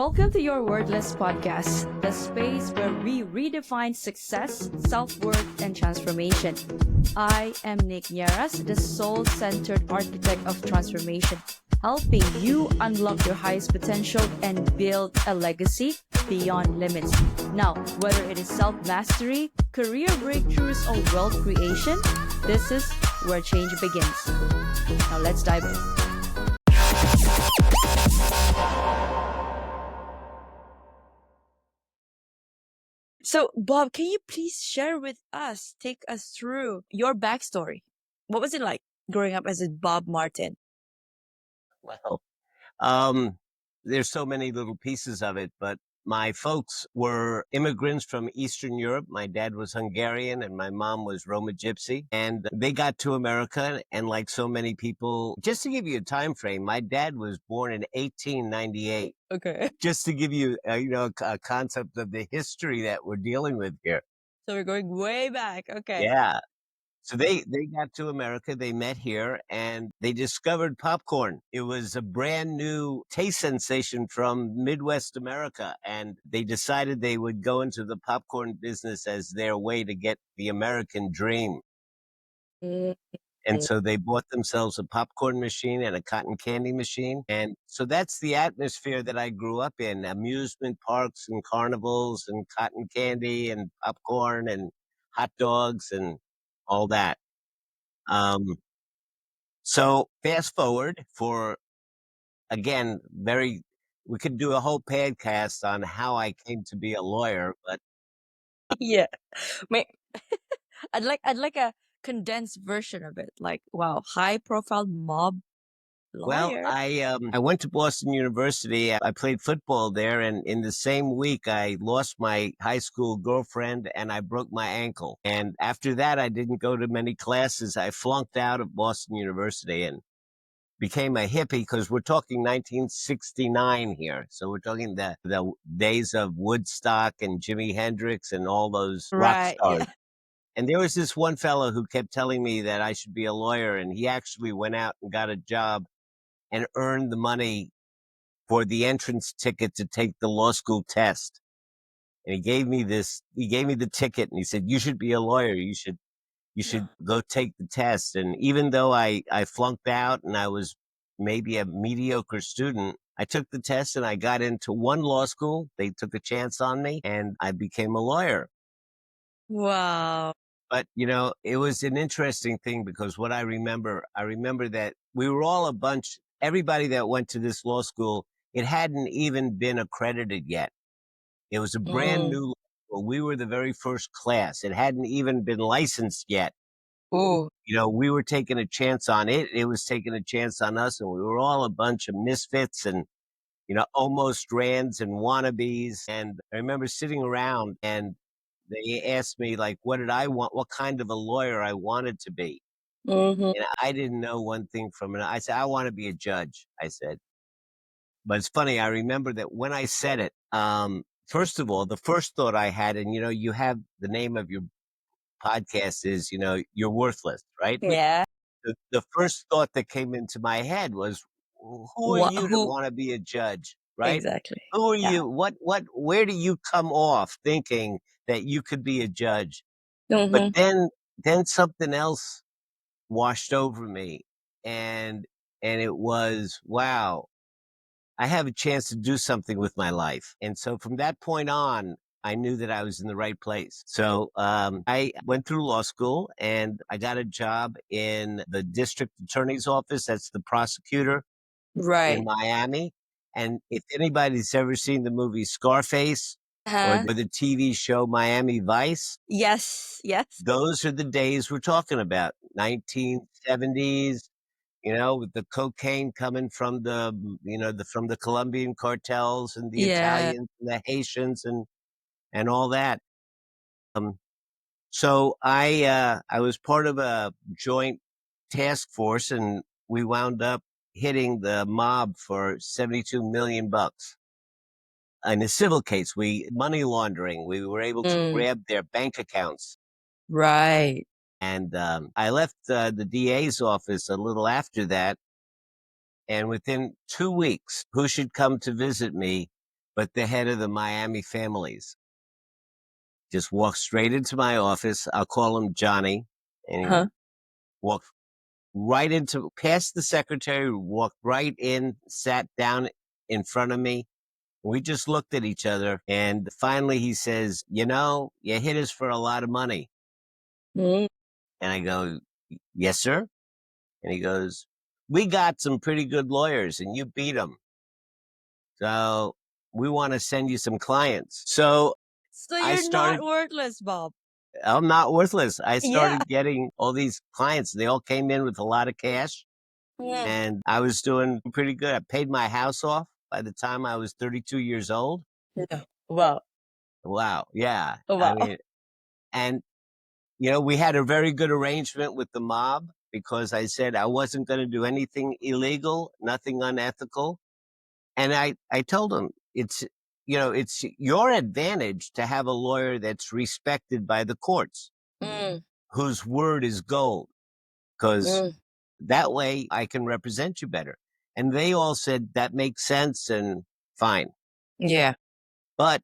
Welcome to Your Wordless podcast, the space where we redefine success, self-worth, and transformation. I am Nick Nieras, the soul-centered architect of transformation, helping you unlock your highest potential and build a legacy beyond limits. Now, whether it is self-mastery, career breakthroughs, or wealth creation, this is where change begins. Now let's dive in. So, Bob, can you please share with us, take us through your backstory? What was it like growing up as a Bob Martin? Well, there's so many little pieces of it, but my folks were immigrants from Eastern Europe. My dad was Hungarian and my mom was Roma Gypsy. And they got to America, and like so many people, just to give you a time frame, my dad was born in 1898. Okay. Just to give you, a concept of the history that we're dealing with here. So we're going way back. Okay. Yeah. So they got to America, they met here, and they discovered popcorn. It was a brand new taste sensation from Midwest America, and they decided they would go into the popcorn business as their way to get the American dream. And so they bought themselves a popcorn machine and a cotton candy machine. And so that's the atmosphere that I grew up in: amusement parks and carnivals and cotton candy and popcorn and hot dogs and all that. So fast forward for, again, we could do a whole podcast on how I came to be a lawyer, but Yeah. May- I'd like a condensed version of it. Like, wow, high profile mob well, lawyer. I went to Boston University. I played football there, and in the same week, I lost my high school girlfriend and I broke my ankle. And after that, I didn't go to many classes. I flunked out of Boston University and became a hippie, because we're talking 1969 here. So we're talking the days of Woodstock and Jimi Hendrix and all those rock Right. stars. Yeah. And there was this one fellow who kept telling me that I should be a lawyer, and he actually went out and got a job and earned the money for the entrance ticket to take the law school test. And he gave me the ticket, and he said, "You should be a lawyer. You should go take the test." And even though I flunked out and I was maybe a mediocre student, I took the test and I got into one law school. They took a chance on me and I became a lawyer. Wow. But, it was an interesting thing, because what I remember that we were all everybody that went to this law school, it hadn't even been accredited yet. It was a brand new law school. We were the very first class. It hadn't even been licensed yet. Oh. We were taking a chance on it. It was taking a chance on us, and we were all a bunch of misfits and, almost rands and wannabes. And I remember sitting around and they asked me, like, what did I want, what kind of a lawyer I wanted to be. Mm-hmm. And I didn't know one thing from another. I said, I want to be a judge, I said. But it's funny, I remember that when I said it, first of all, the first thought I had, and, you have the name of your podcast is, you're worthless, right? Yeah. The first thought that came into my head was, who are you to Who? want to be a judge, right? Exactly. Who are Yeah. you? Where do you come off thinking that you could be a judge? But Mm-hmm. then something else washed over me, and it was, wow, I have a chance to do something with my life. And so from that point on, I knew that I was in the right place. So I went through law school and I got a job in the district attorney's office. That's the prosecutor Right. in Miami. And if anybody's ever seen the movie Scarface or the TV show Miami Vice, Yes. Yes. those are the days we're talking about, 1970s, with the cocaine coming from from the Colombian cartels and the Yeah. Italians and the Haitians and all that. So I was part of a joint task force, and we wound up hitting the mob for 72 million bucks. In a civil case, money laundering, we were able to grab their bank accounts. Right. And I left the DA's office a little after that. And within 2 weeks, who should come to visit me but the head of the Miami families just walked straight into my office. I'll call him Johnny. And he walked right into, past the secretary, walked right in, sat down in front of me. We just looked at each other. And finally he says, you hit us for a lot of money. And I go, yes, sir. And he goes, we got some pretty good lawyers and you beat them. So we want to send you some clients. So I you're not started, worthless, Bob. I'm not worthless. I Yeah. started getting all these clients. They all came in with a lot of cash and I was doing pretty good. I paid my house off by the time I was 32 years old. Yeah. Wow. Wow. Yeah. I Wow. mean, and we had a very good arrangement with the mob because I said I wasn't going to do anything illegal, nothing unethical. And I told them it's your advantage to have a lawyer that's respected by the courts, whose word is gold, because that way I can represent you better. And they all said that makes sense and fine. Yeah. But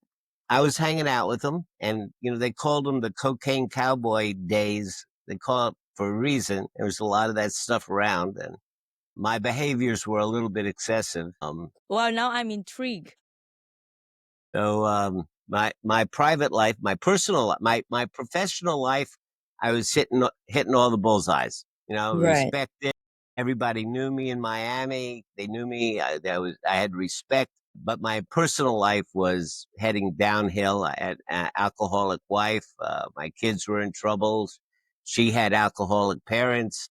I was hanging out with them and, they called them the cocaine cowboy days. They call it for a reason. There was a lot of that stuff around and my behaviors were a little bit excessive. Well, now I'm intrigued. So my private life, my personal, my professional life, I was hitting all the bullseyes. Right. Respected. Everybody knew me in Miami. They knew me. I had respect. But my personal life was heading downhill. I had an alcoholic wife. My kids were in trouble. She had alcoholic parents.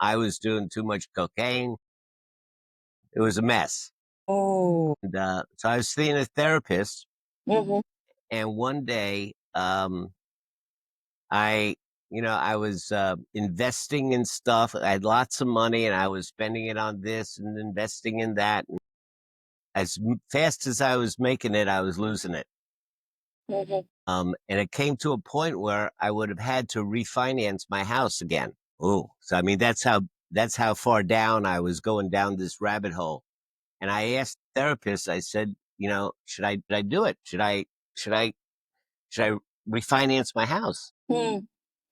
I was doing too much cocaine. It was a mess. Oh. And, so I was seeing a therapist. Mm-hmm. And one day, I was investing in stuff. I had lots of money and I was spending it on this and investing in that. And as fast as I was making it, I was losing it. And it came to a point where I would have had to refinance my house again. Oh, so I mean, that's how far down I was going down this rabbit hole. And I asked the therapist, I said, should I do it? Should I refinance my house? Yeah.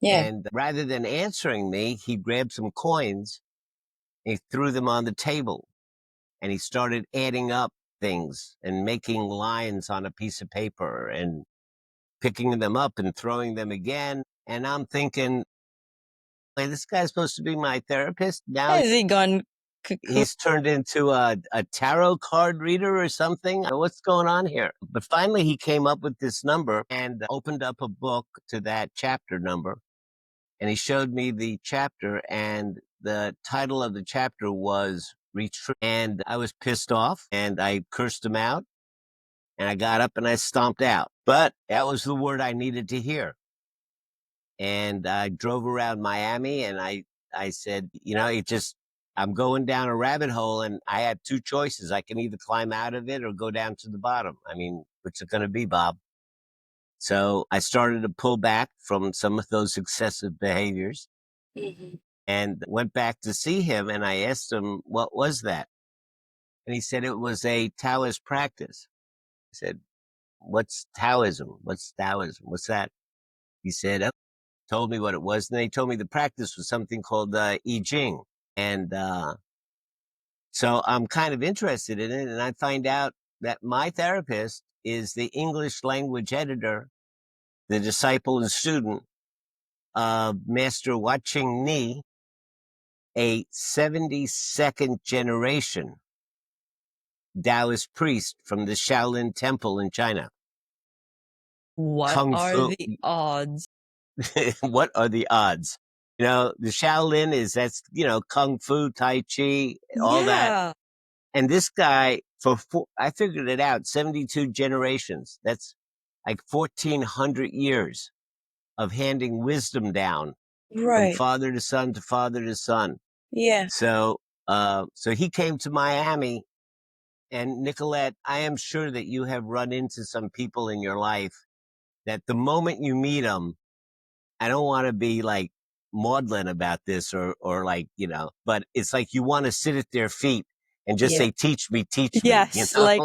And rather than answering me, he grabbed some coins and he threw them on the table and he started adding up things and making lines on a piece of paper and picking them up and throwing them again. And I'm thinking, hey, this guy's supposed to be my therapist. Now Has he gone he's turned into a tarot card reader or something. What's going on here? But finally, he came up with this number and opened up a book to that chapter number. And he showed me the chapter, and the title of the chapter was Retreat. And I was pissed off and I cursed him out. And I got up and I stomped out. But that was the word I needed to hear. And I drove around Miami and I said, I'm going down a rabbit hole and I have two choices. I can either climb out of it or go down to the bottom. I mean, what's it going to be, Bob? So I started to pull back from some of those excessive behaviors and went back to see him. And I asked him, what was that? And he said it was a Taoist practice. I said, what's Taoism? What's Taoism? What's that? He said, told me what it was. And they told me the practice was something called I Ching. And so I'm kind of interested in it. And I find out that my therapist is the English language editor, the disciple and student of Master I Ching, a 72nd generation Taoist priest from the Shaolin Temple in China. What Kung are Fu. the odds? What are the odds? The Shaolin that's Kung Fu, Tai Chi, all that. Yeah. And this guy, I figured it out, 72 generations. That's like 1,400 years of handing wisdom down from Right. father to son to father to son. Yeah. So he came to Miami. And Nicolette, I am sure that you have run into some people in your life that the moment you meet them, I don't want to be like maudlin about this or like, but it's like you want to sit at their feet and just Yeah. say, teach me, Yes, like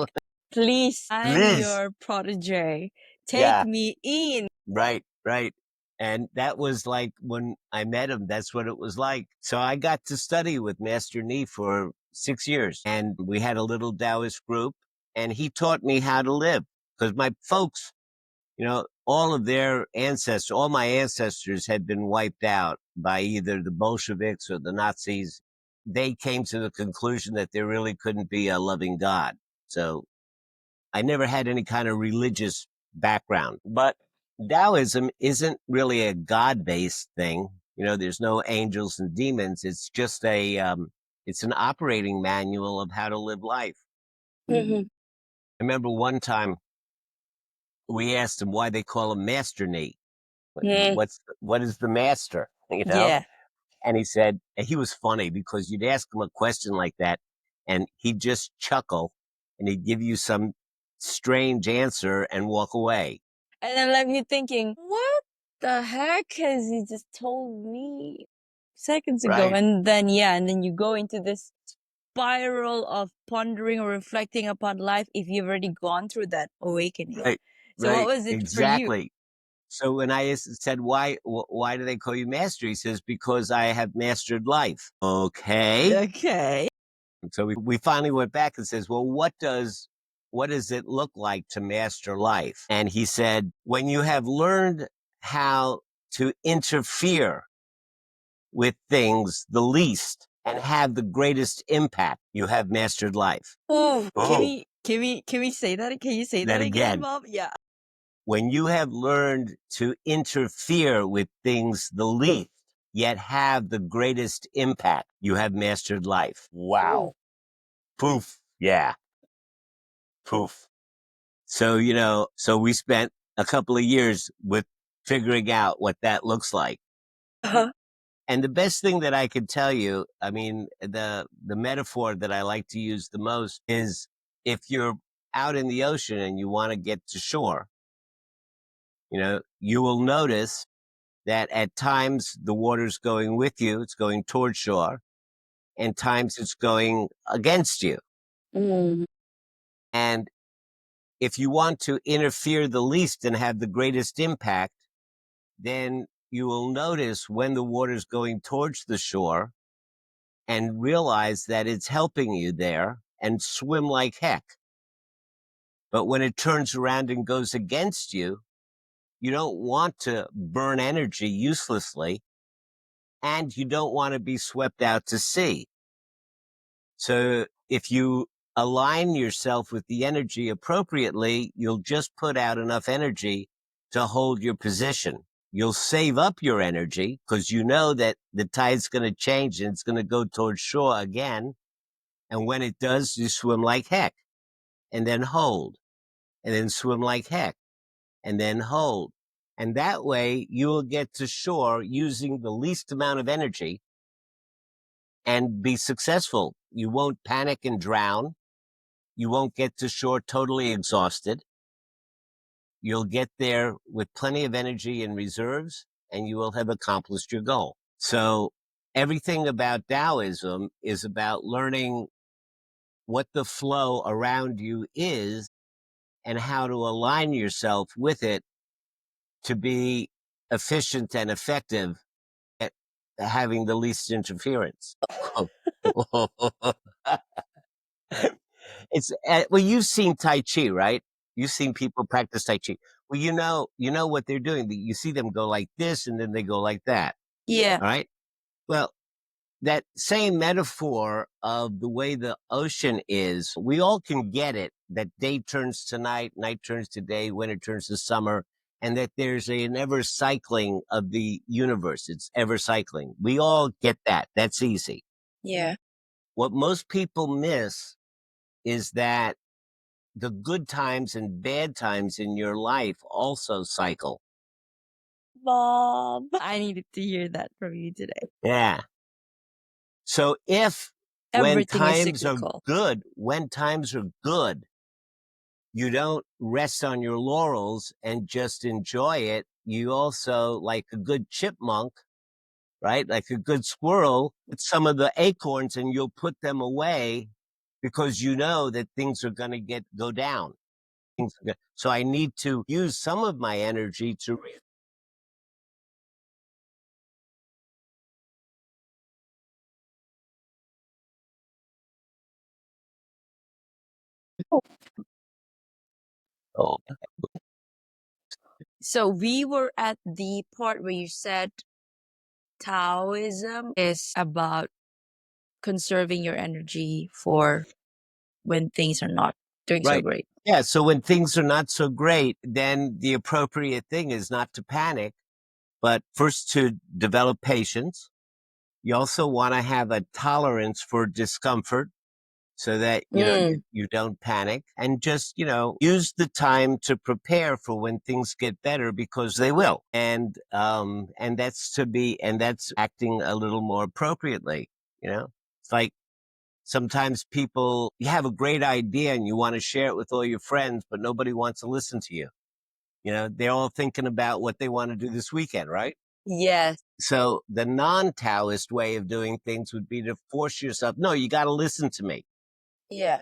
Please, I'm Please. your protege. Take Yeah. me in. Right, right. And that was like when I met him, that's what it was like. So I got to study with Master Ni for 6 years, and we had a little Taoist group, and he taught me how to live because my folks, all of their ancestors, all my ancestors had been wiped out by either the Bolsheviks or the Nazis. They came to the conclusion that there really couldn't be a loving God. So I never had any kind of religious background, but Taoism isn't really a God-based thing. There's no angels and demons. It's just it's an operating manual of how to live life. Mhm. I remember one time we asked him why they call him Master Ni. Mm. What is the master? Yeah. And he said, and he was funny because you'd ask him a question like that, and he'd just chuckle, and he'd give you some strange answer and walk away. And then left you thinking, what the heck has he just told me seconds ago? Right. And then you go into this spiral of pondering or reflecting upon life if you've already gone through that awakening. Right. So what Right. was it for you? Exactly. So when I said, why do they call you master? He says, because I have mastered life. Okay. Okay. So we finally went back and says, well, what does it look like to master life? And he said, when you have learned how to interfere with things the least and have the greatest impact, you have mastered life. Oh, Oh, can we say that? Can you say that that again, again. Bob? Yeah. When you have learned to interfere with things the least, yet have the greatest impact, you have mastered life. Wow. Poof. Yeah. Poof. So, so we spent a couple of years with figuring out what that looks like. Uh-huh. And the best thing that I could tell you, I mean, the metaphor that I like to use the most is if you're out in the ocean and you want to get to shore, you will notice that at times the water's going with you, it's going towards shore, and times it's going against you. Mm. And if you want to interfere the least and have the greatest impact, then you will notice when the water's going towards the shore and realize that it's helping you there and swim like heck. But when it turns around and goes against you, you don't want to burn energy uselessly, and you don't want to be swept out to sea. So if you align yourself with the energy appropriately, you'll just put out enough energy to hold your position. You'll save up your energy because you know that the tide's going to change and it's going to go towards shore again. And when it does, you swim like heck and then hold and then swim like heck and then hold. And that way you will get to shore using the least amount of energy and be successful. You won't panic and drown. You won't get to shore totally exhausted. You'll get there with plenty of energy and reserves, and you will have accomplished your goal. So everything about Taoism is about learning what the flow around you is and how to align yourself with it to be efficient and effective at having the least interference. It's well, you've seen Tai Chi, right? You've seen people practice Tai Chi. Well, you know what they're doing. You see them go like this, and then they go like that. Yeah. All right. Well, that same metaphor of the way the ocean is, we all can get it. That day turns to night, night turns to day, winter turns to summer, and that there's an ever cycling of the universe. It's ever cycling. We all get that. That's easy. Yeah. What most people miss is that the good times and bad times in your life also cycle. Bob. I needed to hear that from you today. Yeah. So if Everything is cyclical. when times are good, you don't rest on your laurels and just enjoy it. You also, like a good chipmunk, right? Like a good squirrel, get some of the acorns and you'll put them away because you know that things are going to go down. So I need to use some of my energy to oh, So we were at the part where you said Taoism is about conserving your energy for when things are not doing so right. great. Yeah. So when things are not so great, then the appropriate thing is not to panic, but first to develop patience. You also want to have a tolerance for discomfort so that, Mm, you don't panic, and just, use the time to prepare for when things get better, because they will. And that's acting a little more appropriately, it's like sometimes you have a great idea and you want to share it with all your friends, but nobody wants to listen to you. They're all thinking about what they want to do this weekend, right? yes. So the non-Taoist way of doing things would be to force yourself. No, you got to listen to me. Yeah.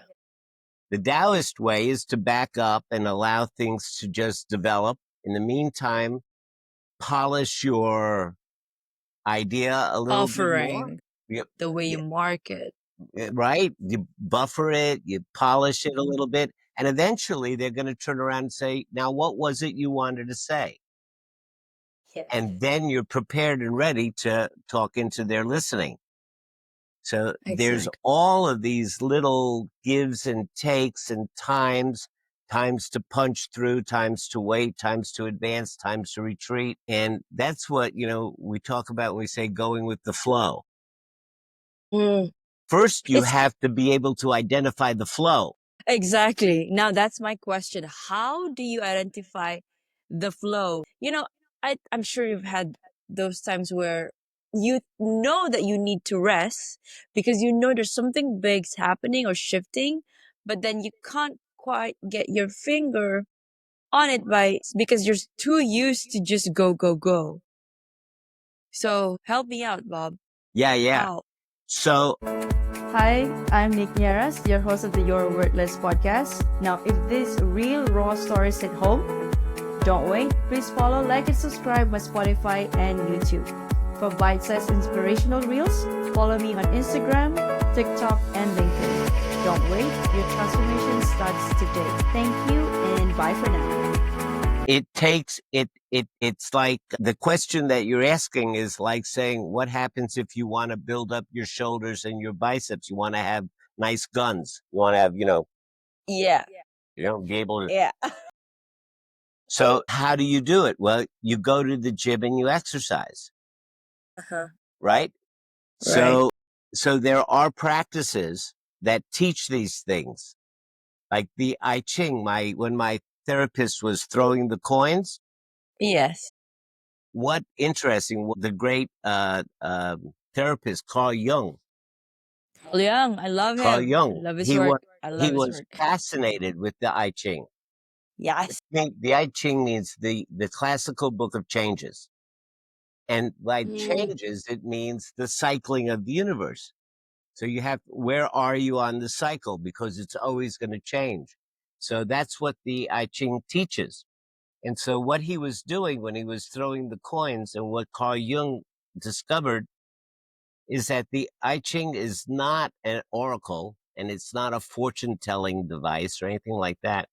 The Taoist way is to back up and allow things to just develop. In the meantime, polish your idea a little bit more. Offering Yep. the way you Yeah, market. right? You buffer it, you polish it a little bit, and eventually they're going to turn around and say, now, what was it you wanted to say? Yes. And then you're prepared and ready to talk into their listening. So there's Exactly. all of these little gives and takes and times to punch through, times to wait, times to advance, times to retreat. And that's what, we talk about when we say going with the flow. Mm. First, you It's have to be able to identify the flow. exactly. Now that's my question. How do you identify the flow? I'm sure you've had those times where you know that you need to rest because you know there's something big's happening or shifting, but then you can't quite get your finger on it because you're too used to just go, go, go. So help me out, Bob. Yeah, yeah. How? So, Hi, I'm Nick Nieras, your host of the Your Worthless podcast. Now, if these real raw stories hit home, don't wait. Please follow, like, and subscribe my Spotify and YouTube. For bite-sized inspirational reels, follow me on Instagram, TikTok, and LinkedIn. Don't wait. Your transformation starts today. Thank you, and bye for now. it's like the question that you're asking is like saying, what happens if you want to build up your shoulders and your biceps? You want to have nice guns. You want to have, Yeah. be able to. Yeah. So how do you do it? Well, you go to the gym and you exercise, Uh-huh. right? Right. So there are practices that teach these things, like the I Ching. When my therapist was throwing the coins, Yes. what interesting, the great therapist Carl Young, I love Carl him. I Jung, love his work. I he love his was work. fascinated with the I Ching. Yes. The I Ching means the classical book of changes. And by Mm. changes, it means the cycling of the universe. So where are you on the cycle? Because it's always going to change. So that's what the I Ching teaches. And so what he was doing when he was throwing the coins, and what Carl Jung discovered, is that the I Ching is not an oracle and it's not a fortune telling device or anything like that.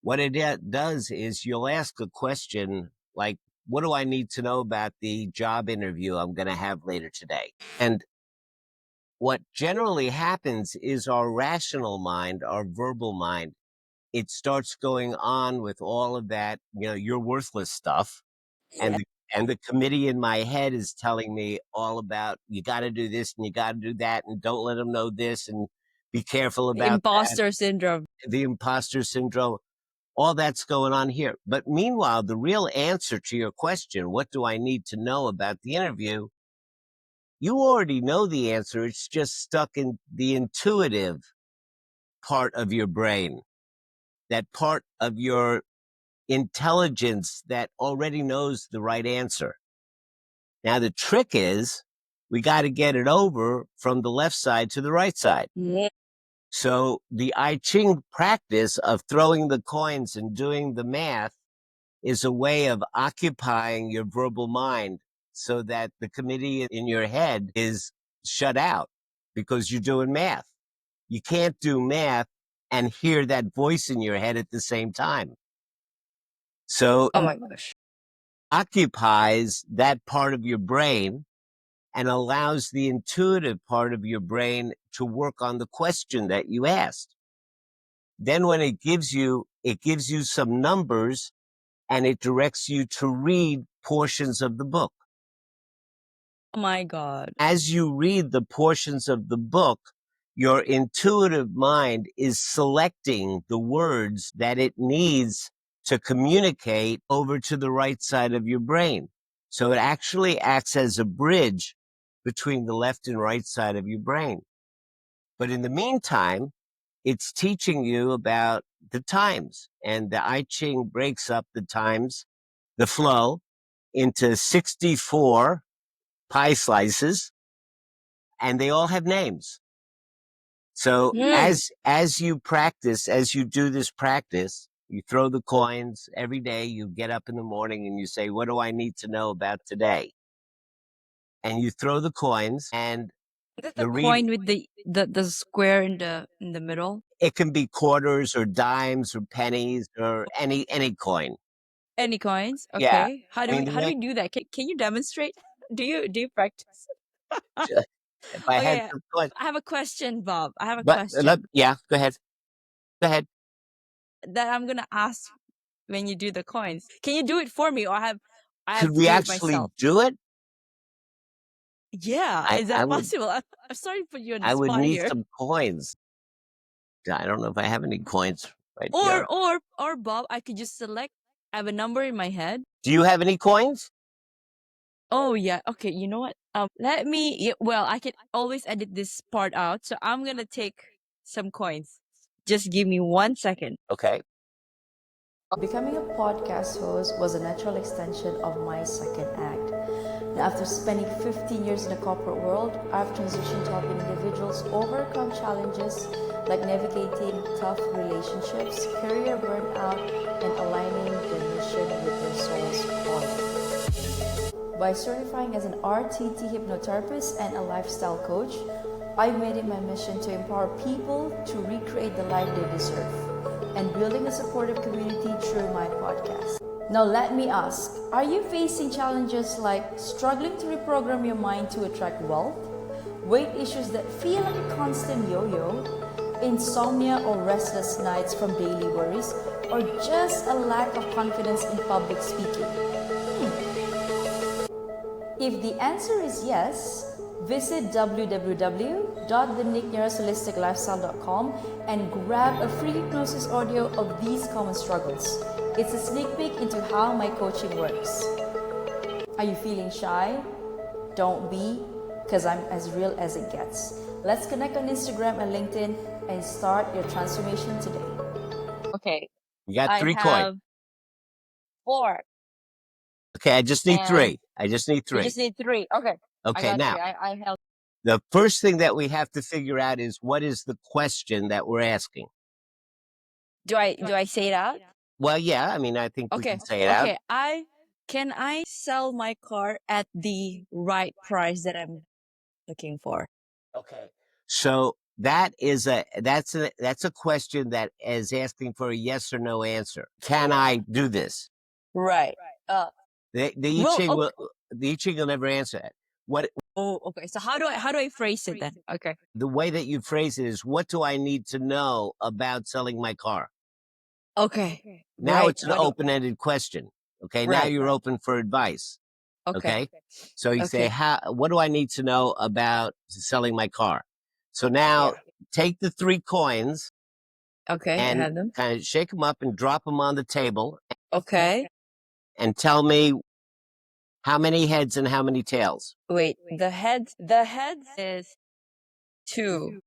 What it does is you'll ask a question like, what do I need to know about the job interview I'm going to have later today? And what generally happens is our rational mind, our verbal mind, it starts going on with all of that, you're worthless stuff. Yeah. And the committee in my head is telling me all about, you got to do this and you got to do that, and don't let them know this, and be careful about that. Imposter syndrome. The imposter syndrome, all that's going on here. But meanwhile, the real answer to your question, what do I need to know about the interview? You already know the answer. It's just stuck in the intuitive part of your brain, that part of your intelligence that already knows the right answer. Now, the trick is we got to get it over from the left side to the right side. Yeah. So the I Ching practice of throwing the coins and doing the math is a way of occupying your verbal mind so that the committee in your head is shut out because you're doing math. You can't do math and hear that voice in your head at the same time. So Oh my gosh. occupies that part of your brain and allows the intuitive part of your brain to work on the question that you asked. Then when it gives you some numbers and it directs you to read portions of the book. Oh my God. As you read the portions of the book, your intuitive mind is selecting the words that it needs to communicate over to the right side of your brain. So it actually acts as a bridge between the left and right side of your brain. But in the meantime, it's teaching you about the times, and the I Ching breaks up the times, the flow, into 64 pie slices, and they all have names. So as you practice, as you do this practice, you throw the coins every day. You get up in the morning and you say, "What do I need to know about today?" And you throw the coins, and Is that the the read. coin with the square in the middle? It can be quarters or dimes or pennies or any coin. Any coins? Yeah, Okay. How I do we mean the how do way. we do that? Can you demonstrate? Do you practice? If I had Okay. some coins, I have a question, Bob. I have a but question yeah, go ahead. Go ahead. that I'm gonna ask when you do the coins. Can you do it for me, or I have Could to we do it actually myself? do it? Yeah, I is I that would possible? I'm sorry to put you on the I would spot need here. some coins. I don't know if I have any coins right Or here. or or Bob, I could just select. I have a number in my head. Do you have any coins? Oh yeah. Okay. You know what? Let me. Well, I can always edit this part out. So I'm gonna take some coins. Just give me 1 second. Okay. Becoming a podcast host was a natural extension of my second act. Now, after spending 15 years in the corporate world, I've transitioned to helping individuals overcome challenges like navigating tough relationships, career burnout, and aligning their mission with their soul's calling. By certifying as an RTT hypnotherapist and a lifestyle coach, I've made it my mission to empower people to recreate the life they deserve and building a supportive community through my podcast. Now, let me ask, are you facing challenges like struggling to reprogram your mind to attract wealth, weight issues that feel like a constant yo yo, insomnia or restless nights from daily worries, or just a lack of confidence in public speaking? If the answer is yes, visit www.thenicknearasholisticlifestyle.com and grab a free hypnosis audio of these common struggles. It's a sneak peek into how my coaching works. Are you feeling shy? Don't be, because I'm as real as it gets. Let's connect on Instagram and LinkedIn and start your transformation today. Okay. You got I 3 coins. have 4, Okay, I just need and 3. I just need you 3. just need 3. Okay. I Okay, got now 3. I held. the first thing that we have to figure out is what is the question that we're asking. Do I say it out? Well, yeah, I mean, I think we Okay. can say it out. Okay. I sell my car at the right price that I'm looking for? Okay. So that's a question that is asking for a yes or no answer. Can I do this? Right. Uh. The I Well. Ching Okay. will never answer that. What Oh. Okay. So how do I phrase it then? Okay. the way that you phrase it is, what do I need to know about selling my car? Okay. Now Right. it's an open-ended question. Okay. Now Right. you're open for advice. Okay. Okay. So you say, Okay. what do I need to know about selling my car? So now Yeah. take the 3 coins Okay. I and have them. kind of shake them up and drop them on the table Okay. and tell me how many heads and how many tails. Wait. The head is 2.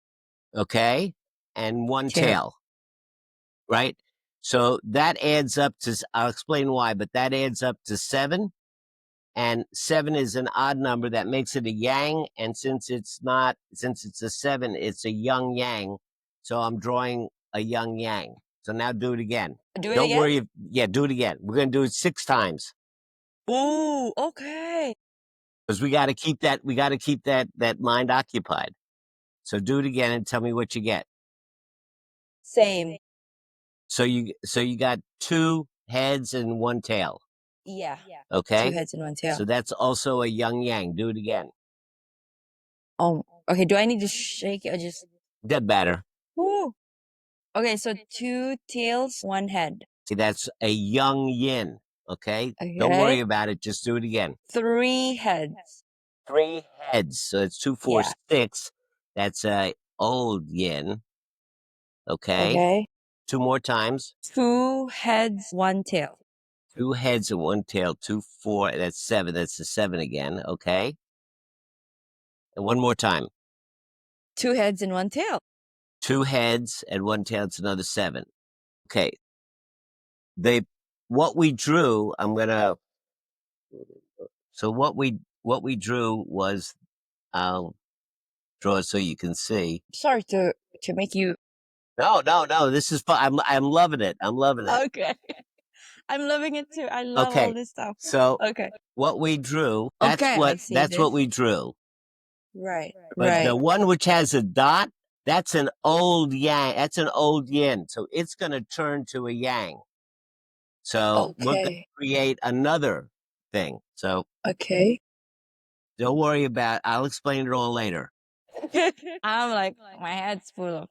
Okay. And 1 Tail. tail, right? So that adds up to, I'll explain why, but that adds up to 7. And 7 is an odd number that makes it a yang. And since it's a 7, it's a young yang. So I'm drawing a yin yang. So now do it again. Do it Don't again? worry. Do it again. We're going to do it 6 times. Ooh, okay. Because we got to keep that mind occupied. So do it again and tell me what you get. Same. So you got 2 heads and 1 tail. Yeah. Okay. 2 heads and 1 tail. So that's also a yin yang. Do it again. Oh, okay. Do I need to shake it or just? That better. Ooh. Okay, so 2 tails, 1 head. See, that's a yang yin. Okay. Okay. Don't worry about it. Just do it again. 3 heads. 3 heads. So it's 2, 4, Yeah. 6. That's a old yin. Okay. Okay. 2 more times. 2 heads, 1 tail. 2 heads and 1 tail. 2, 4. That's 7. That's the 7 again. Okay. And 1 more time. 2 heads and 1 tail. 2 heads and 1 tail. It's another 7. Okay. What we drew, so what we drew was, I'll draw it so you can see. Sorry to make you. No. This is fun. I'm loving it. I'm loving it. Okay. I'm loving it too. I love all Okay. this stuff. So Okay. what we drew, Okay, I see that's what this. we drew. Right. But Right. the one which has a dot, that's an old yang. That's an old yin. So it's going to turn to a yang. So we're going to Okay. create another thing. So Okay. don't worry about. I'll explain it all later. I'm like, my head's full of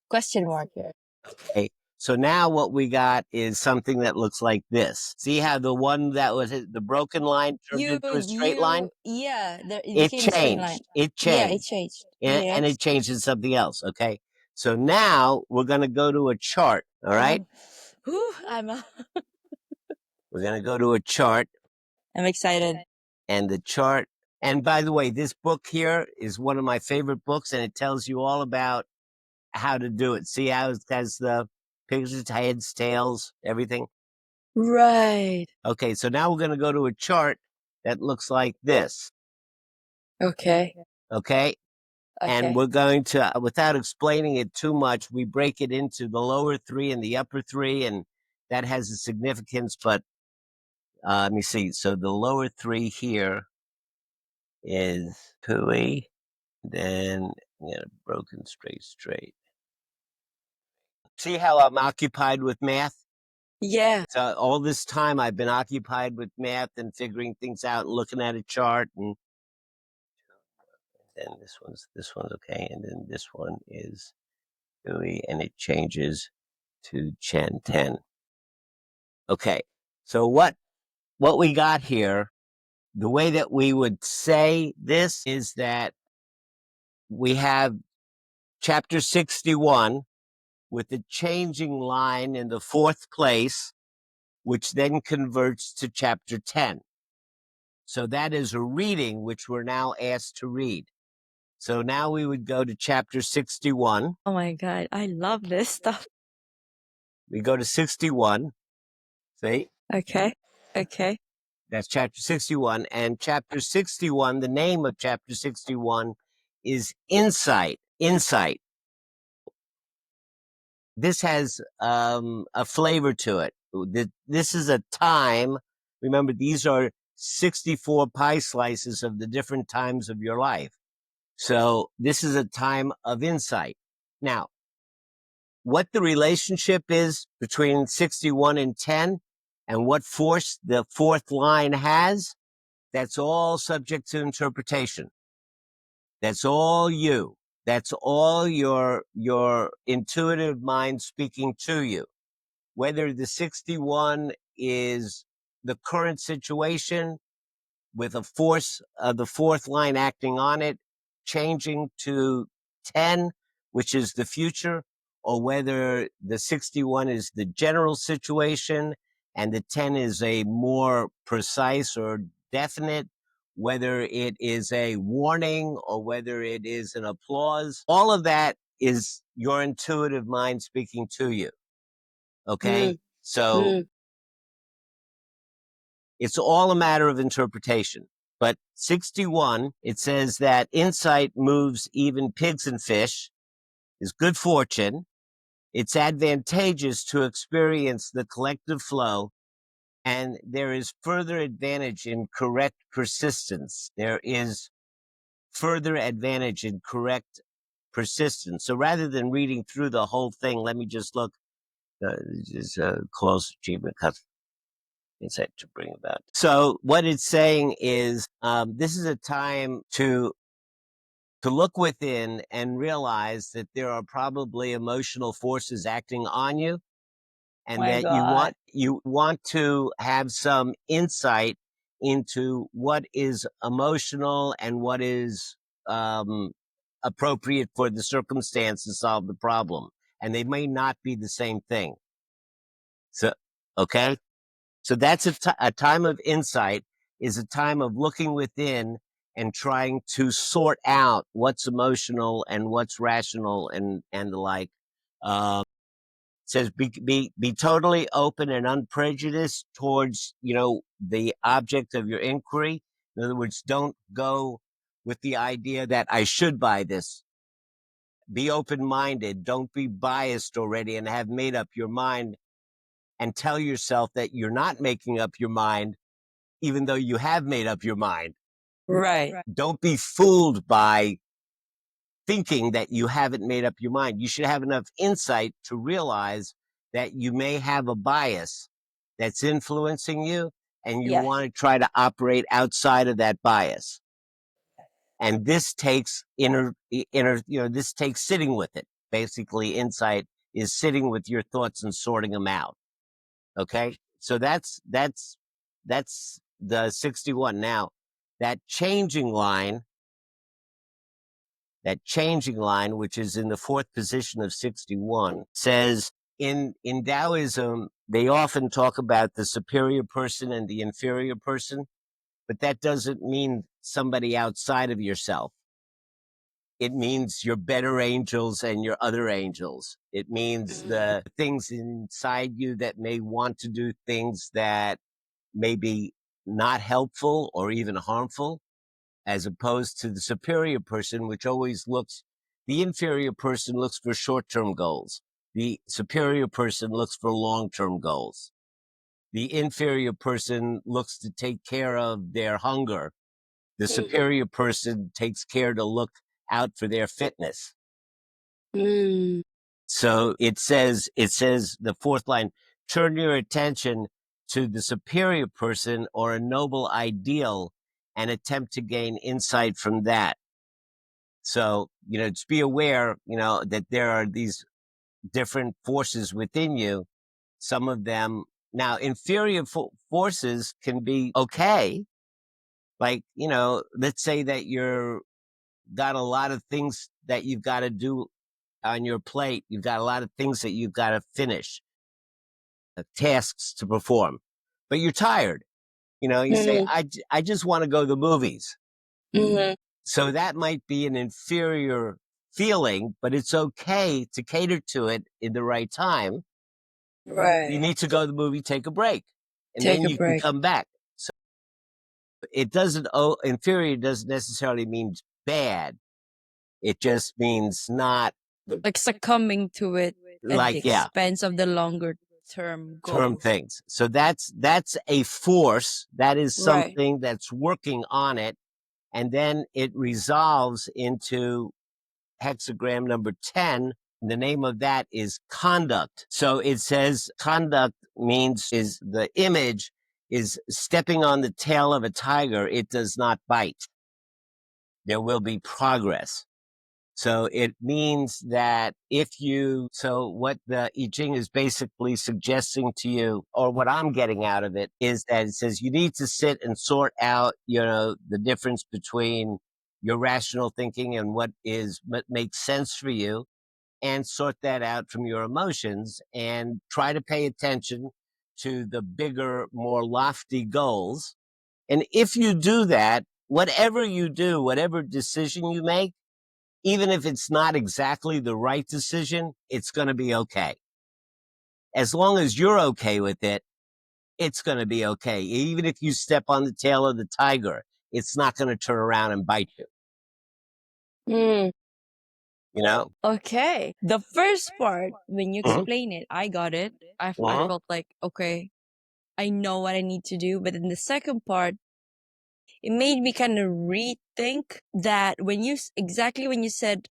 question mark here. Okay. So now what we got is something that looks like this. See how the one that was the broken line turned into a straight line? Yeah, it It became a straight line. changed. It Yeah, it changed. changed. And Yes. it changed into something else. Okay. So now we're going to go to a chart. All right. Whew, We're going to go to a chart, I'm excited. and the chart. And by the way, this book here is one of my favorite books, and it tells you all about how to do it. See how it has the pictures, heads, tails, everything. Right. Okay. So now we're going to go to a chart that looks like this. Okay. Okay. And we're going to, without explaining it too much, we break it into the lower 3 and the upper 3, and that has a significance. But let me see. So the lower 3 here is Pui, then broken straight. See how I'm occupied with math? Yeah. So all this time I've been occupied with math and figuring things out and looking at a chart, and then this one's okay, and then this one is Pui, and it changes to Chen 10. Okay. So what we got here, the way that we would say this is that we have chapter 61 with the changing line in the 4th place, which then converts to chapter 10. So that is a reading which we're now asked to read. So now we would go to chapter 61. Oh my God, I love this stuff. We go to 61. See? Okay. Okay. That's chapter 61. And chapter 61, the name of chapter 61 is Insight. Insight. This has a flavor to it. This is a time. Remember, these are 64 pie slices of the different times of your life. So this is a time of insight. Now, what the relationship is between 61 and 10 and what force the 4th line has, that's all subject to interpretation. That's all you. That's all your intuitive mind speaking to you. Whether the 61 is the current situation with a force of the 4th line acting on it, changing to 10, which is the future, or whether the 61 is the general situation and the 10 is a more precise or definite, whether it is a warning or whether it is an applause. All of that is your intuitive mind speaking to you. Okay. So it's all a matter of interpretation. But 61, it says that insight moves even pigs and fish. is good fortune. It's advantageous to experience the collective flow, and there is further advantage in correct persistence. There is further advantage in correct persistence. So rather than reading through the whole thing, let me just look. This is a close achievement insight to bring about. So what it's saying is, this is a time to look within and realize that there are probably emotional forces acting on you, and My that God. you want to have some insight into what is emotional and what is um, appropriate for the circumstance to solve the problem, and they may not be the same thing. So, okay, so that's a time of insight, is a time of looking within and trying to sort out what's emotional and what's rational and the like. Um, says be totally open and unprejudiced towards the object of your inquiry. In other words, don't go with the idea that I should buy this. Be open-minded. Don't be biased already and have made up your mind, and tell yourself that you're not making up your mind, even though you have made up your mind. Right. Don't be fooled by thinking that you haven't made up your mind. You should have enough insight to realize that you may have a bias that's influencing you, and you want to try to operate outside of that bias. And this takes this takes sitting with it. Basically, insight is sitting with your thoughts and sorting them out. Okay. So that's the 61. Now, that changing line, which is in the fourth position of 61, says in Taoism, they often talk about the superior person and the inferior person, but that doesn't mean somebody outside of yourself. It means your better angels and your other angels. It means the things inside you that may want to do things that may be not helpful or even harmful, as opposed to the superior person, which always the inferior person looks for short-term goals. The superior person looks for long-term goals. The inferior person looks to take care of their hunger. The superior person takes care to look out for their fitness. So it says the fourth line, turn your attention to the superior person or a noble ideal and attempt to gain insight from that. So, just be aware, that there are these different forces within you. Some of them, now, inferior forces can be okay. Like, let's say that you're got a lot of things that you've got to do on your plate. You've got a lot of things that you've got to finish, tasks to perform, but you're tired. You say, I just want to go to the movies. So that might be an inferior feeling, but it's okay to cater to it in the right time. Right. You need to go to the movie, take a break, and then you can come back. So it doesn't, inferior doesn't necessarily mean bad. It just means not Like succumbing to it at the like, expense of the longer term goals. things. So that's a force. That is something that's working on it. And then it resolves into hexagram number 10. The name of that is conduct. So it says conduct is the image is stepping on the tail of a tiger. It does not bite. There will be progress. So it means that so what the I Ching is basically suggesting to you, or what I'm getting out of it, is that it says you need to sit and sort out, the difference between your rational thinking and what makes sense for you, and sort that out from your emotions, and try to pay attention to the bigger, more lofty goals. And if you do that, whatever you do, whatever decision you make, even if it's not exactly the right decision, it's going to be okay. As long as you're okay with it, it's going to be okay. Even if you step on the tail of the tiger, it's not going to turn around and bite you. you know? Okay. The first part, when you Mhm. explain it, I got it. I Mhm. felt like, okay, I know what I need to do. But in the second part, it made me kind of rethink that exactly when you said,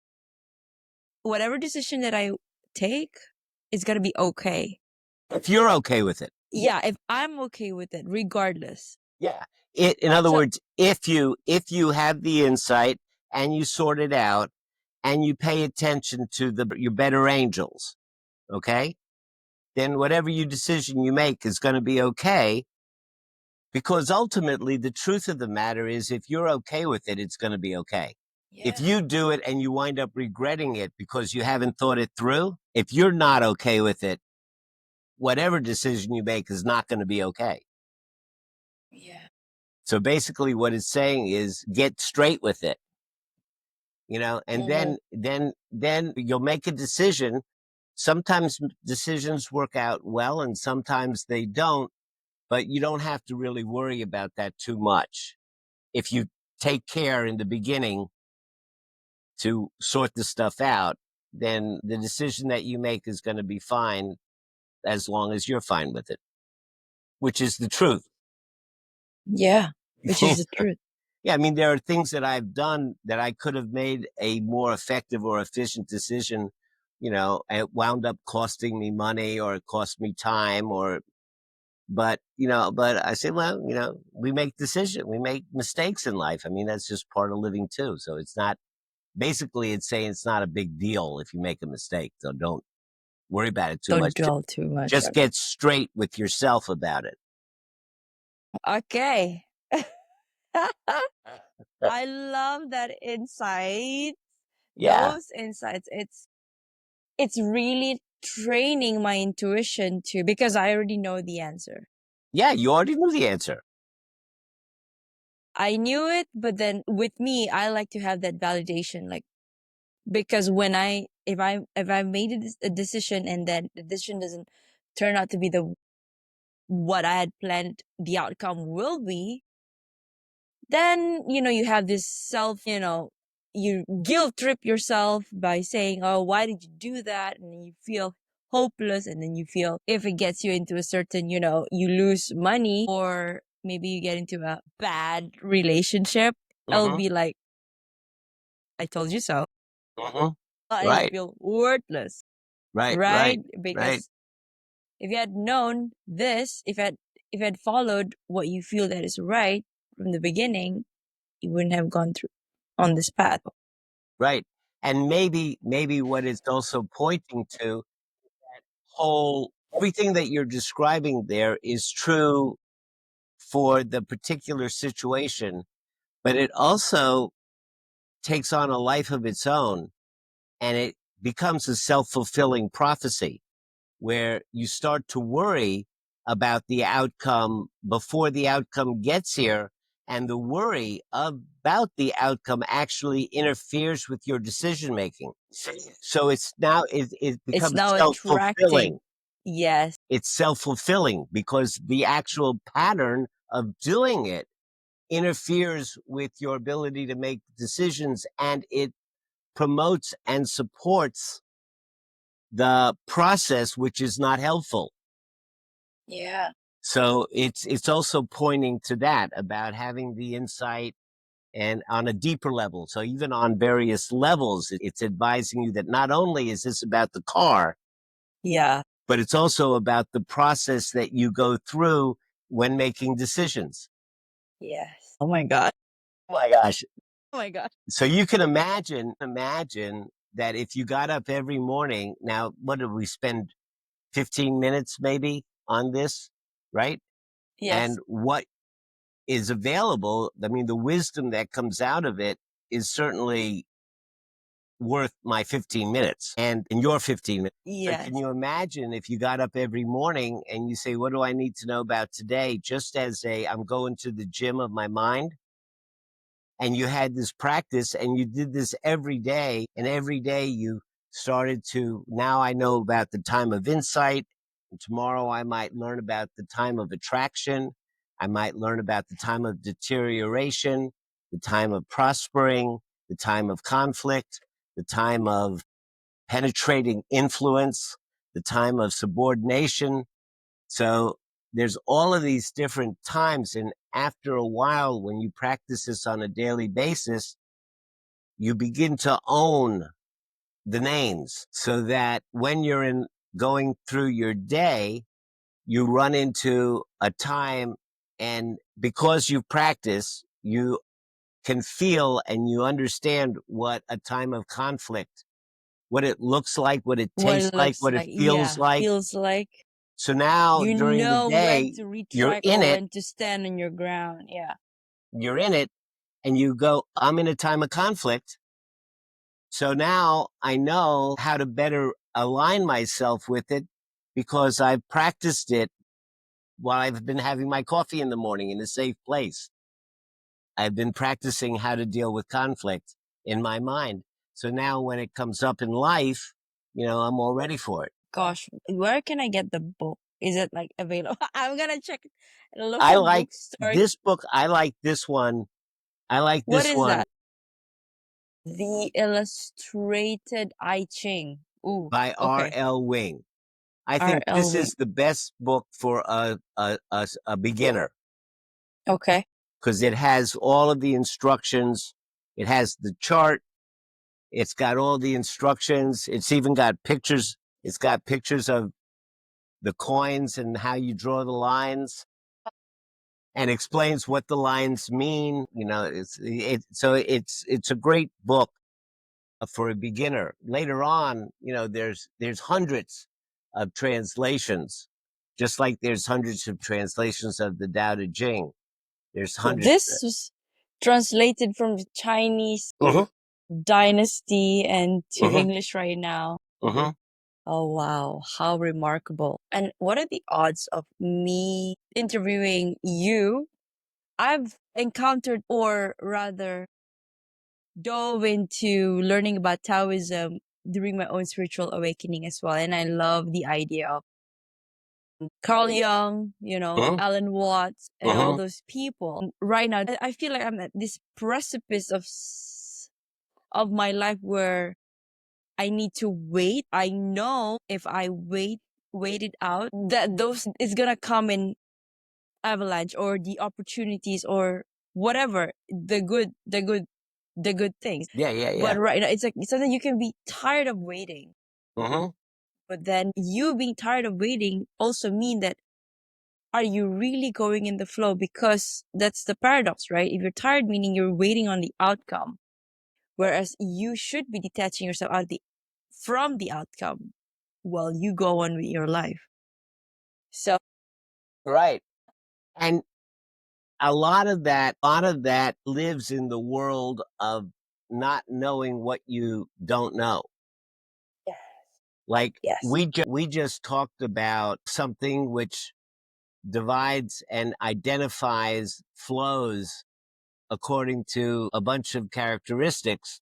whatever decision that I take is going to be okay. If you're okay with it. Yeah, if I'm okay with it, regardless. Yeah. In other So- words, if you have the insight and you sort it out and you pay attention to your better angels, okay? Then whatever decision you make is going to be okay, because ultimately the truth of the matter is if you're okay with it, it's going to be okay. If you do it and you wind up regretting it because you haven't thought it through, if you're not okay with it, whatever decision you make is not going to be okay. Yeah. So basically what it's saying is get straight with it, and then you'll make a decision. Sometimes decisions work out well and sometimes they don't, but you don't have to really worry about that too much. If you take care in the beginning to sort the stuff out, then the decision that you make is going to be fine as long as you're fine with it, which is the truth. Yeah, which is the truth. Yeah, I mean, there are things that I've done that I could have made a more effective or efficient decision. It wound up costing me money or it cost me time but I say, well, we make mistakes in life. I mean, that's just part of living too. So it's not, basically it's saying it's not a big deal if you make a mistake. So don't worry about it too Don't much. dwell too much. Just get straight with yourself about it. Okay. I love that insight. Yeah. Those insights. It's really training my intuition too, because I already know the answer. Yeah, you already knew the answer. I knew it, but then with me, I like to have that validation, like, because if I made a decision and then the decision doesn't turn out to be what I had planned the outcome will be, then you have this you guilt trip yourself by saying, oh, why did you do that? And then you feel hopeless, and then you feel, if it gets you into a certain, you lose money, or maybe you get into a bad relationship, I'll be like, I told you so. Mm-hmm. And you Right. feel worthless, Right. right? Right. Because if you had known this, if you had followed what you feel that is right from the beginning, you wouldn't have gone through on this path. Right. And maybe what it's also pointing to, everything that you're describing there is true for the particular situation, but it also takes on a life of its own and it becomes a self-fulfilling prophecy where you start to worry about the outcome before the outcome gets here. And the worry about the outcome actually interferes with your decision making. So it It's becomes now attracting. self-fulfilling. Yes. It's self-fulfilling because the actual pattern of doing it interferes with your ability to make decisions, and it promotes and supports the process, which is not helpful. Yeah. So it's also pointing to that about having the insight and on a deeper level. So even on various levels, it's advising you that not only is this about the car, Yeah. but it's also about the process that you go through when making decisions. Yes. Oh my God. Oh my gosh. Oh my God. So you can imagine that if you got up every morning, now what did we spend 15 minutes maybe on this, right? Yes. And what is available, I mean, the wisdom that comes out of it is certainly worth my 15 minutes and in your 15 minutes. So Yes. can you imagine if you got up every morning and you say, what do I need to know about today? Just as I'm going to the gym of my mind, and you had this practice and you did this every day, and every day you started to, now I know about the time of insight, and tomorrow I might learn about the time of attraction, I might learn about the time of deterioration, the time of prospering, the time of conflict, the time of penetrating influence, the time of subordination. So there's all of these different times. And after a while, when you practice this on a daily basis, you begin to own the names so that when you're going through your day, you run into a time, and because you practice, you can feel and you understand what a time of conflict, what it looks like, what it What tastes it like, looks what it like. feels Yeah, like. feels like So now you during the know when day, to you're retract in or it, when to stand on your ground. Yeah. and you go, I'm in a time of conflict. So now I know how to better align myself with it because I've practiced it while I've been having my coffee in the morning in a safe place. I've been practicing how to deal with conflict in my mind. So now when it comes up in life, I'm all ready for it. Gosh, where can I get the book? Is it like available? I'm gonna check a I local like bookstore. this book. I like this one. I like What this is one that? The Illustrated I Ching. Ooh, by okay. R.L. Wing. I think R.L. this Wing. is the best book for a beginner Okay. because it has all of the instructions. It has the chart. It's got all the instructions. It's even got pictures. It's got pictures of the coins and how you draw the lines, and explains what the lines mean. So it's a great book for a beginner. Later on, there's hundreds of translations, just like there's hundreds of translations of the Tao Te Ching. There's So hundreds. this was translated from the Chinese dynasty and to English right now. Oh, wow. How remarkable. And what are the odds of me interviewing you? I've encountered, or rather, dove into learning about Taoism during my own spiritual awakening as well. And I love the idea of Carl Jung, Alan Watts, and all those people. And right now, I feel like I'm at this precipice of my life where I need to wait. I know if I wait it out, that those is gonna come in avalanche, or the opportunities, or whatever, the good things. Yeah. But right now, it's like something you can be tired of waiting. Mm-hmm. But then you being tired of waiting also mean that, are you really going in the flow? Because that's the paradox, right? If you're tired, meaning you're waiting on the outcome, whereas you should be detaching yourself from the outcome while you go on with your life. So Right. And a lot of that lives in the world of not knowing what you don't know. Like yes, we just talked about something which divides and identifies flows according to a bunch of characteristics.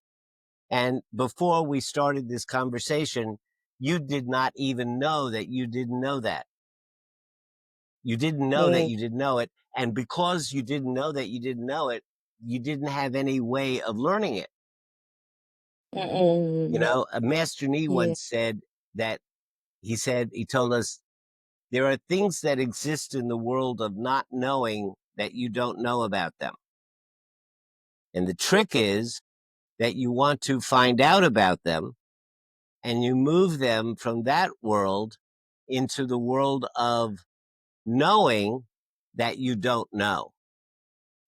And before we started this conversation, you did not even know that you didn't know that. You didn't know that you didn't know it. And because you didn't know that you didn't know it, you didn't have any way of learning it. A Master Ni once said that he told us there are things that exist in the world of not knowing that you don't know about them. And the trick is that you want to find out about them and you move them from that world into the world of knowing that you don't know.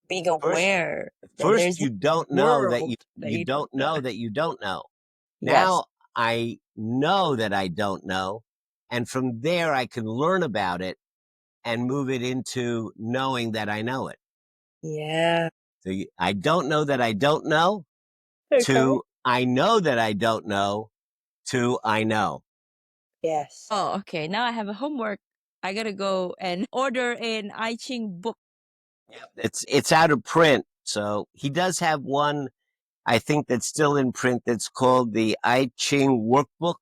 being aware that First there's you don't know that world that you don't know that you don't know. Yes. Now I know that I don't know. And from there I can learn about it and move it into knowing that I know it. Yeah. So I don't know that I don't know, to I know that I don't know, to I know. Yes. Oh, okay. Now I have a homework. I gotta go and order an I Ching book. It's out of print. So he does have one, I think, that's still in print, that's called the I Ching workbook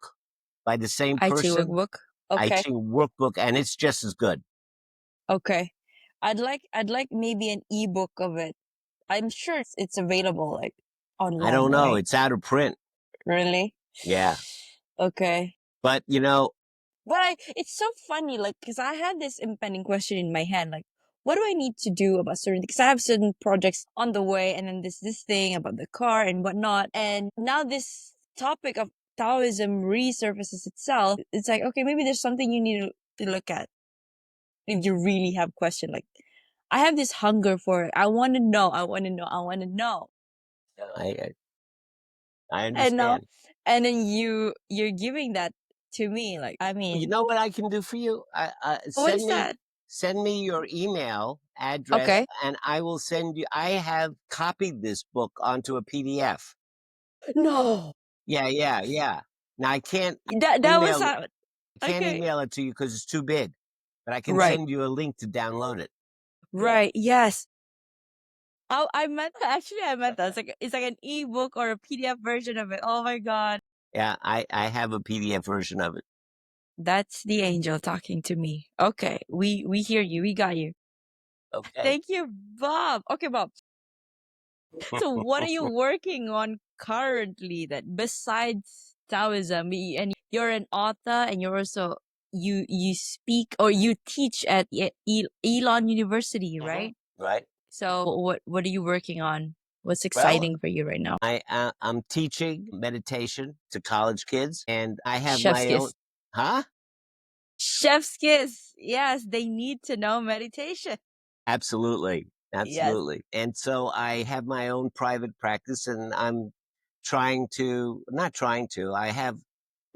by the same I Ching person. workbook. I Okay. Ching workbook, and it's just as good. Okay. I'd like maybe an ebook of it. I'm sure it's available like online. I don't know. Right? It's out of print. Really? Yeah. Okay. But, But it's so funny, like, because I had this impending question in my head, like, what do I need to do about certain things? I have certain projects on the way, and then this thing about the car and whatnot. And now this topic of Taoism resurfaces itself. It's like, okay, maybe there's something you need to look at if you really have question. Like, I have this hunger for it. I want to know. I want to know. I want to know. I And now, understand. and then you're giving that to me. Like, I You mean, know what I can do for you? what's that? Send me your email address, Okay. and I will send you. I have copied this book onto a PDF. No. Yeah, yeah, yeah. Now I can't That was email okay. it to you because it's too big, but I can Right. send you a link to download it. Right. Yes. I meant actually I meant that. It's like an ebook or a PDF version of it. Oh my god. Yeah, I have a PDF version of it. That's the angel talking to me. Okay. We hear you. We got you. Okay. Thank you, Bob. Okay, Bob. So what are you working on currently that besides Taoism? And you're an author and you're also you speak or you teach at Elon University, right? Right. So what are you working on? What's Well, exciting for you right now? I'm teaching meditation to college kids, and I have Chef's my own. kiss. Huh? Chef's kiss. Yes, they need to know meditation. Absolutely. Yes. Absolutely. And so I have my own private practice, and I'm not trying to, I have,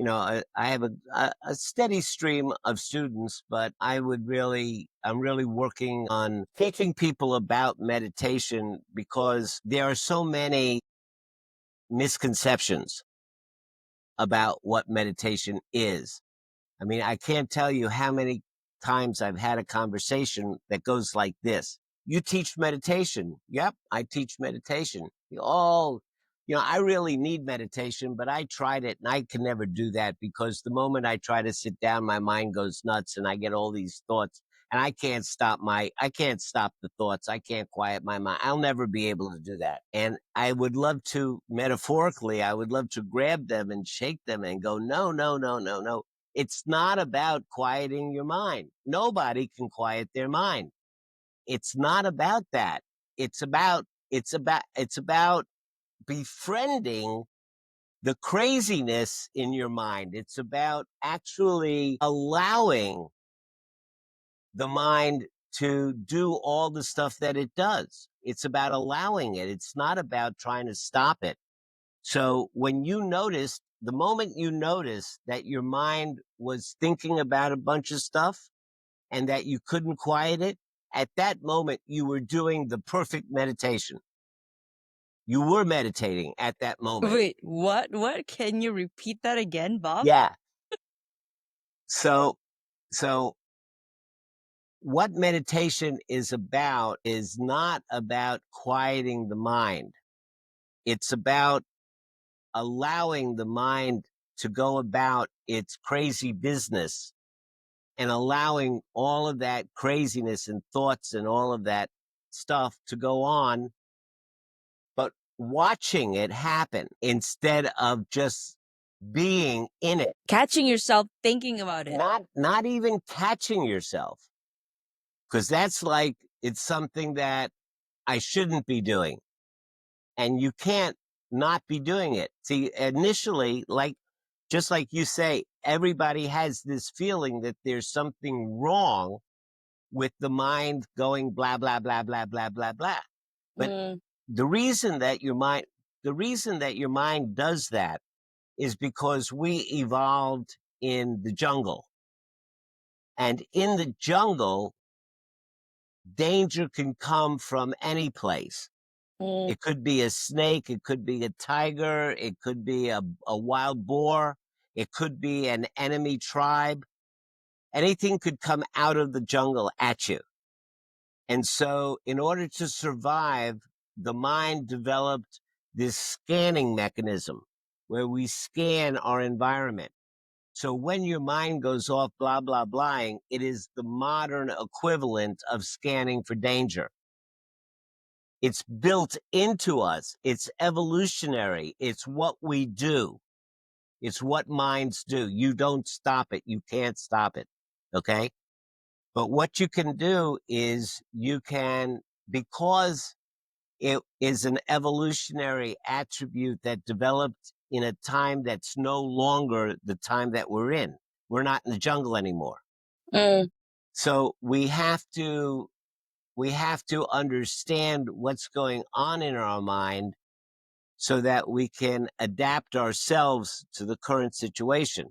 I have a steady stream of students, but I'm really working on teaching people about meditation because there are so many misconceptions about what meditation is. I mean, I can't tell you how many times I've had a conversation that goes like this. You teach meditation. Yep, I teach meditation. Oh, I really need meditation, but I tried it and I can never do that because the moment I try to sit down, my mind goes nuts and I get all these thoughts and I can't stop the thoughts. I can't quiet my mind. I'll never be able to do that. And I would love to, metaphorically, I would love to grab them and shake them and go, no, no, no, no, no. It's not about quieting your mind. Nobody can quiet their mind. It's not about that. It's about befriending the craziness in your mind. It's about actually allowing the mind to do all the stuff that it does. It's about allowing it. It's not about trying to stop it. So the moment you noticed that your mind was thinking about a bunch of stuff and that you couldn't quiet it, at that moment, you were doing the perfect meditation. You were meditating at that moment. Wait, what? What? Can you repeat that again, Bob? Yeah. So, so what meditation is not about quieting the mind. It's about allowing the mind to go about its crazy business and allowing all of that craziness and thoughts and all of that stuff to go on, but watching it happen instead of just being in it. Catching yourself thinking about it. Not even catching yourself, because that's like it's something that I shouldn't be doing. And you can't not be doing it. See, initially, just like you say, everybody has this feeling that there's something wrong with the mind going blah, blah, blah, blah, blah, blah, blah. But Mm. the reason that your mind does that is because we evolved in the jungle. And in the jungle, danger can come from any place. Mm. It could be a snake. It could be a tiger. It could be a wild boar. It could be an enemy tribe. Anything could come out of the jungle at you. And so in order to survive, the mind developed this scanning mechanism where we scan our environment. So when your mind goes off blah, blah, blahing, it is the modern equivalent of scanning for danger. It's built into us. It's evolutionary. It's what we do. It's what minds do. You don't stop it. You can't stop it. Okay. But what you can do is you can, because it is an evolutionary attribute that developed in a time that's no longer the time that we're in. We're not in the jungle anymore. So we have to understand what's going on in our mind so that we can adapt ourselves to the current situation.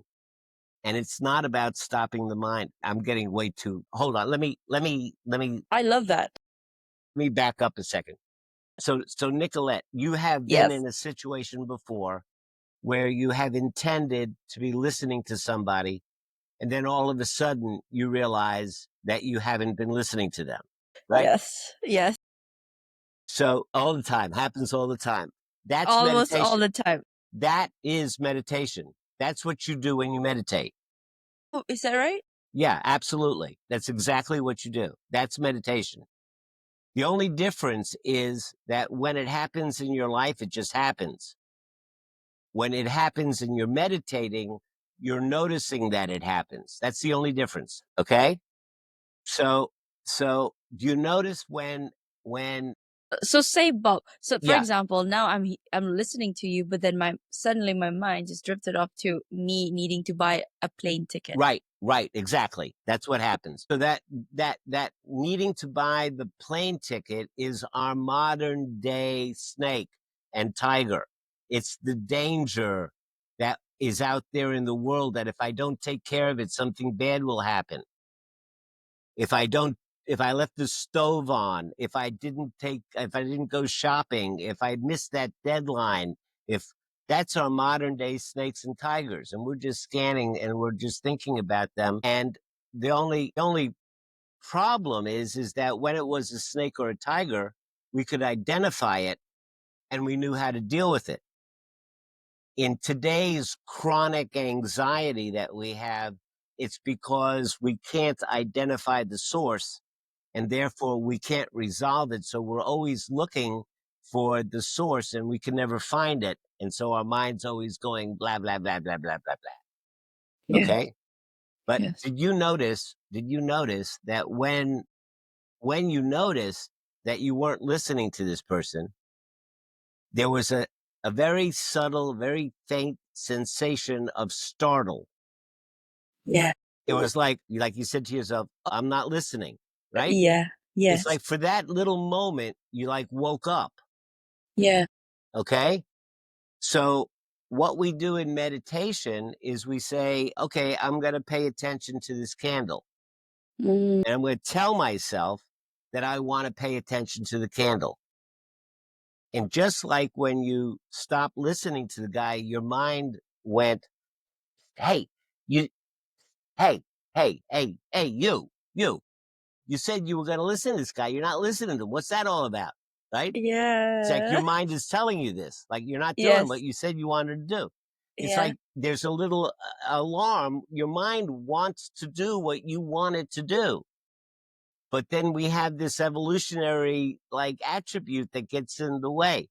And it's not about stopping the mind. I'm getting way too, hold on. Let me I love that. back up a second. So Nicolette, you have been Yes. in a situation before where you have intended to be listening to somebody, and then all of a sudden you realize that you haven't been listening to them, right? Yes. Yes. So all the time, happens all the time. That's Almost all meditation. the time. That is meditation. That's what you do when you meditate. Oh, is that right? Yeah, absolutely. That's exactly what you do. That's meditation. The only difference is that when it happens in your life, it just happens. When it happens and you're meditating, you're noticing that it happens. That's the only difference. Okay. So, do you notice when, So say Bob. So for yeah, example, now I'm listening to you, but then suddenly my mind just drifted off to me needing to buy a plane ticket. right, exactly. That's what happens. So that needing to buy the plane ticket is our modern day snake and tiger. It's the danger that is out there in the world that if I don't take care of it, something bad will happen. If I don't, if I left the stove on, if I didn't go shopping, if I missed that deadline, if that's our modern day snakes and tigers, and we're just scanning and we're just thinking about them. And the only problem is that when it was a snake or a tiger, we could identify it and we knew how to deal with it. In today's chronic anxiety that we have, it's because we can't identify the source and therefore we can't resolve it. So we're always looking for the source and we can never find it. And so our mind's always going blah, blah, blah, blah, blah, blah, blah. Yeah. Okay. But Yes. did you notice that when you noticed that you weren't listening to this person, there was a very subtle, very faint sensation of startle. Yeah. It was like you said to yourself, I'm not listening, right? Yeah. It's Yes. like for that little moment, you like woke up. Yeah. Okay. So what we do in meditation is we say, okay, I'm going to pay attention to this candle. Mm. And I'm going to tell myself that I want to pay attention to the candle. And just like when you stop listening to the guy, your mind went, hey, you, hey, you said you were going to listen to this guy. You're not listening to him. What's that all about? Right? It's like your Yeah. mind is telling you this, like you're not doing what Yes. you said you wanted to do. It's Yeah. like there's a little alarm. Your mind wants to do what you want it to do. But then we have this evolutionary like attribute that gets in the way.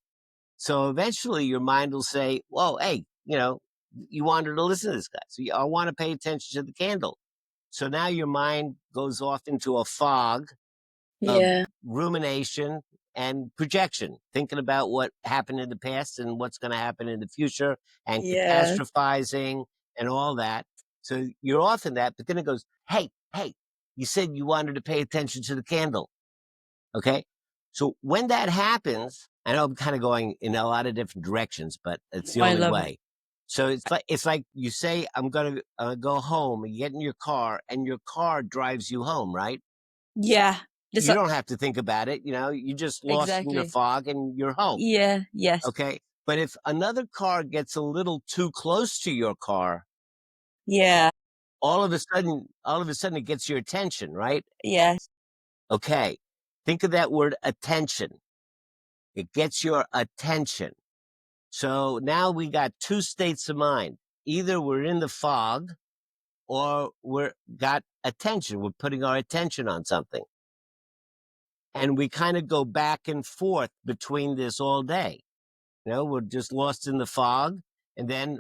So eventually your mind will say, whoa, hey, you wanted to listen to this guy. So I want to pay attention to the candle. So now your mind goes off into a fog of Yeah. rumination and projection, thinking about what happened in the past and what's going to happen in the future and Yes. catastrophizing and all that. So you're off in that, but then it goes, hey, you said you wanted to pay attention to the candle. Okay. So when that happens, I know I'm kind of going in a lot of different directions, but it's the I only love it. way. So it's like you say, I'm going to go home, and you get in your car and your car drives you home, right? Yeah. Just You don't have to think about it. You just lost in your exactly. fog and you're home. Yeah. Yes. Okay. But if another car gets a little too close to your car, Yeah. all of a sudden it gets your attention, right? Yes. Okay. Think of that word attention. It gets your attention. So now we got two states of mind. Either we're in the fog or we're got attention. We're putting our attention on something. And we kind of go back and forth between this all day. We're just lost in the fog. And then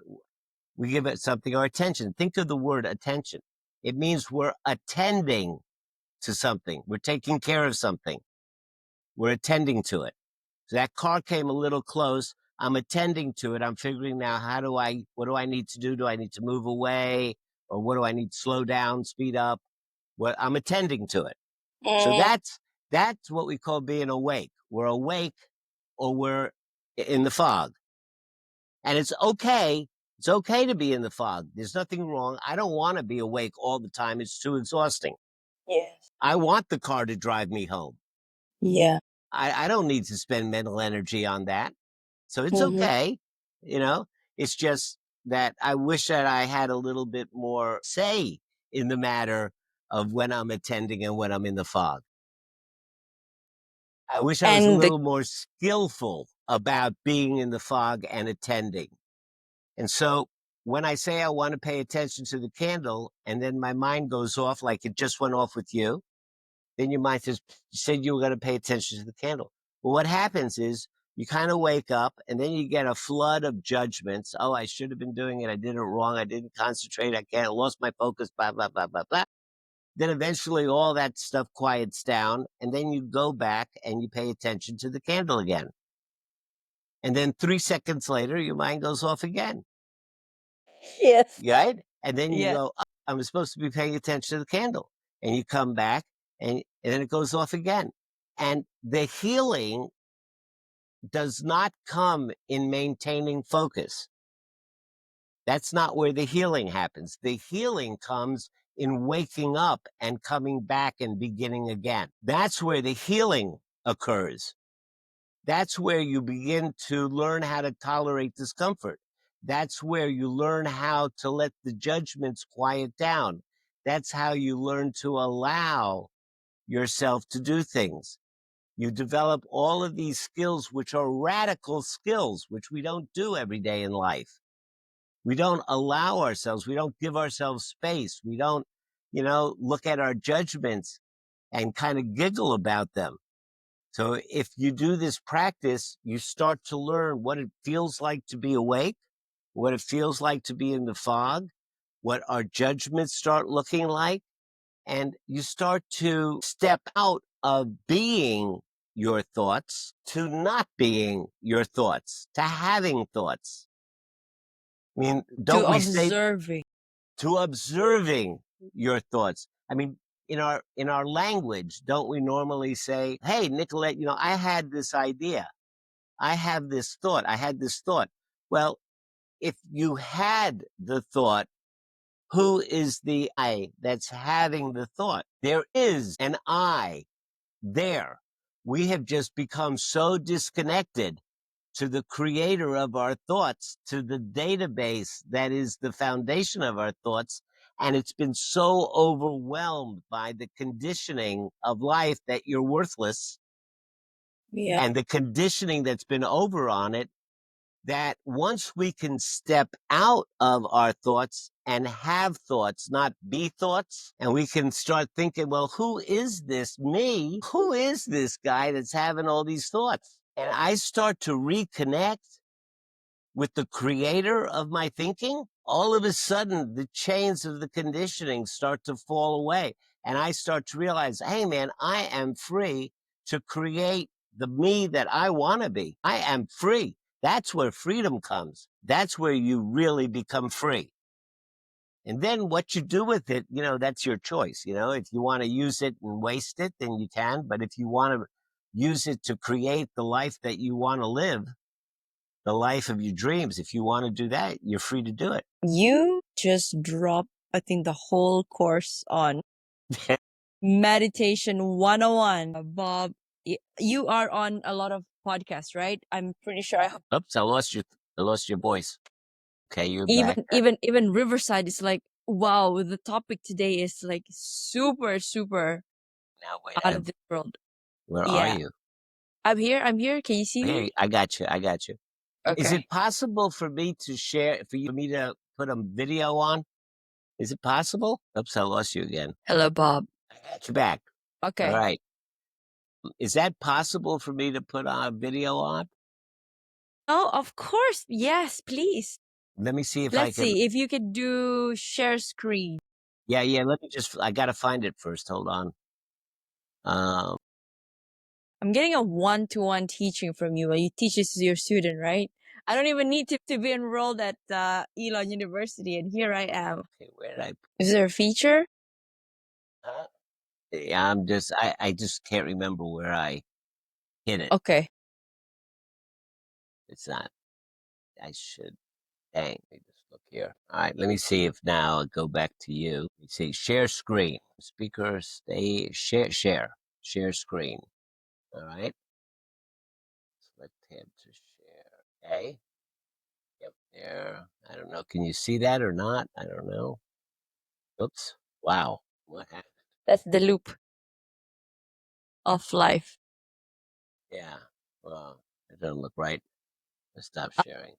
we give it something our attention. Think of the word attention. It means we're attending to something. We're taking care of something. We're attending to it. So that car came a little close. I'm attending to it. I'm figuring now, what do I need to do? Do I need to move away? Or what do I need to slow down, speed up? I'm attending to it. So that's what we call being awake. We're awake or we're in the fog. And it's okay. It's okay to be in the fog. There's nothing wrong. I don't want to be awake all the time. It's too exhausting. Yes. I want the car to drive me home. Yeah. I don't need to spend mental energy on that. So it's Mhm. okay. It's just that I wish that I had a little bit more say in the matter of when I'm attending and when I'm in the fog. I wish I was a And little more skillful about being in the fog and attending. And so when I say I want to pay attention to the candle and then my mind goes off like it just went off with you, then your mind says, you said you were going to pay attention to the candle. Well, what happens is you kind of wake up and then you get a flood of judgments. Oh, I should have been doing it. I did it wrong. I didn't concentrate. I lost my focus, blah, blah, blah, blah, blah. Then eventually all that stuff quiets down. And then you go back and you pay attention to the candle again. And then 3 seconds later, your mind goes off again. yes. Right? And then you Yeah. go, oh, I'm supposed to be paying attention to the candle. And you come back and then it goes off again. And the healing does not come in maintaining focus. That's not where the healing happens. The healing comes in waking up and coming back and beginning again. That's where the healing occurs. That's where you begin to learn how to tolerate discomfort. That's where you learn how to let the judgments quiet down. That's how you learn to allow yourself to do things. You develop all of these skills, which are radical skills, which we don't do every day in life. We don't allow ourselves, we don't give ourselves space. We don't, look at our judgments and kind of giggle about them. So if you do this practice, you start to learn what it feels like to be awake, what it feels like to be in the fog, what our judgments start looking like. And you start to step out of being your thoughts to not being your thoughts, to having thoughts. I mean, To don't we say observing. to observing your thoughts? I mean, in our language, don't we normally say, "Hey, Nicolette, I had this idea. I have this thought. I had this thought." Well, if you had the thought, who is the I that's having the thought? There is an I there. We have just become so disconnected to the creator of our thoughts, to the database that is the foundation of our thoughts. And it's been so overwhelmed by the conditioning of life that you're worthless Yeah. and the conditioning that's been over on it, that once we can step out of our thoughts and have thoughts, not be thoughts, and we can start thinking, well, who is this me? Who is this guy that's having all these thoughts? And I start to reconnect with the creator of my thinking, all of a sudden the chains of the conditioning start to fall away. And I start to realize, hey, man, I am free to create the me that I want to be. I am free. That's where freedom comes. That's where you really become free. And then what you do with it, that's your choice. If you want to use it and waste it, then you can. But if you want to use it to create the life that you want to live, the life of your dreams, if you want to do that, you're free to do it. You just dropped, I think, the whole course on Meditation 101. Bob, you are on a lot of podcasts, right? I'm pretty sure Oops, I lost your voice. Okay, you're back. even Riverside is like, wow, the topic today is like super, super Now wait, out of this world. where are Yeah. you? I'm here. Can you see Here, me? I got you. Is Okay. it possible for me to for me to put a video on? Is it possible? Oops, I lost you again. Hello, Bob. I got you back. All Okay. right. Is that possible for me to put a video on? Oh, of course. Yes, please. Let me see if I Let's can. see if you could do share screen. Yeah, let me just, I got to find it first. Hold on. Um, I'm getting a one-to-one teaching from you. You teach this to your student, right? I don't even need to be enrolled at Elon University, and here I am. okay, where did I? Is there a feature? Huh? Yeah, I just can't remember where I hit it. Okay. It's not, I should, dang, let me just look here. All right, let me see if now I'll go back to you. Let me see, share screen, speaker, stay, share screen. All right, select tab to share. Okay, yep, there. I don't know, can you see that or not? I don't know. Oops, wow, what happened? That's the loop of life. Yeah, well, it doesn't look right. Let's stop sharing.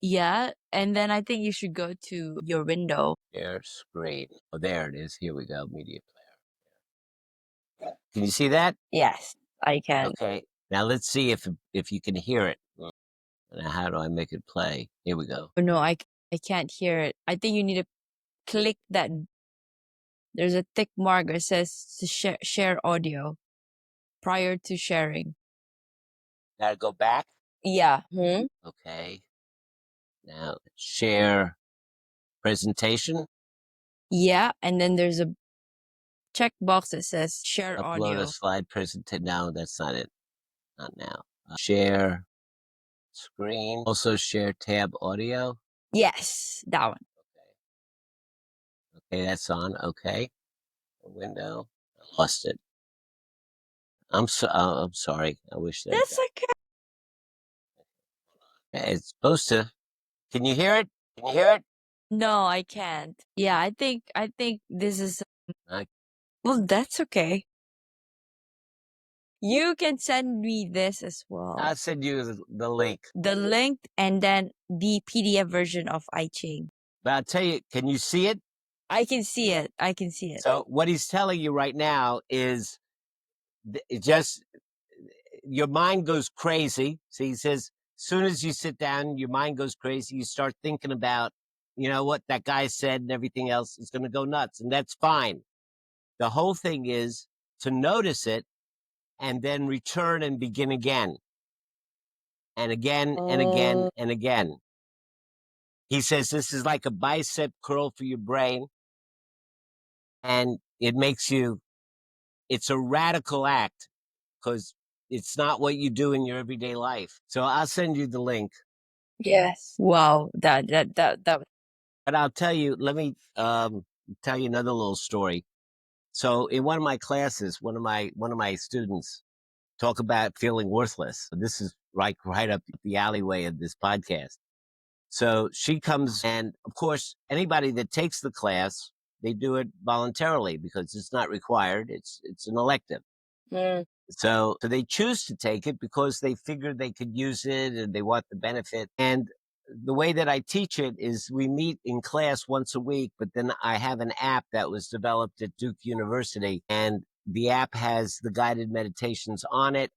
Yeah, and then I think you should go to your window. Share screen. Oh, there it is. Here we go. Media player. Can you see that? Yes, I can. Okay. Now let's see if you can hear it. Now, how do I make it play? Here we go. Oh, no, I can't hear it. I think you need to click that. There's a tick mark that says to share audio prior to sharing. Gotta go back. Yeah. Okay. Now share presentation. Yeah, and then there's a checkbox that says share Upload a audio. slide presentation. No, that's not it. Not now. Share screen. Also share tab audio. Yes, that one. Okay, that's on. Okay. Window. I lost it. I'm sorry. I wish that That's okay. it's supposed to. Can you hear it? Can you hear it? No, I can't. Yeah, I think this is I, well, that's okay. You can send me this as well. I'll send you the link. The link and then the PDF version of I Ching. But I'll tell you, can you see it? I can see it. I can see it. So what he's telling you right now is it just your mind goes crazy. So he says, as soon as you sit down, your mind goes crazy. You start thinking about, what that guy said and everything else is going to go nuts. And that's fine. The whole thing is to notice it and then return and begin again and again and again and again. He says this is like a bicep curl for your brain, and it's a radical act because it's not what you do in your everyday life. So I'll send you the link. Yes. Wow. That. But I'll tell you, let me tell you another little story. So in one of my classes, one of my students talk about feeling worthless. This is right up the alleyway of this podcast. So she comes, and of course, anybody that takes the class, they do it voluntarily because it's not required. It's an elective. So they choose to take it because they figure they could use it and they want the benefit. And the way that I teach it is we meet in class once a week, but then I have an app that was developed at Duke University, and the app has the guided meditations on it,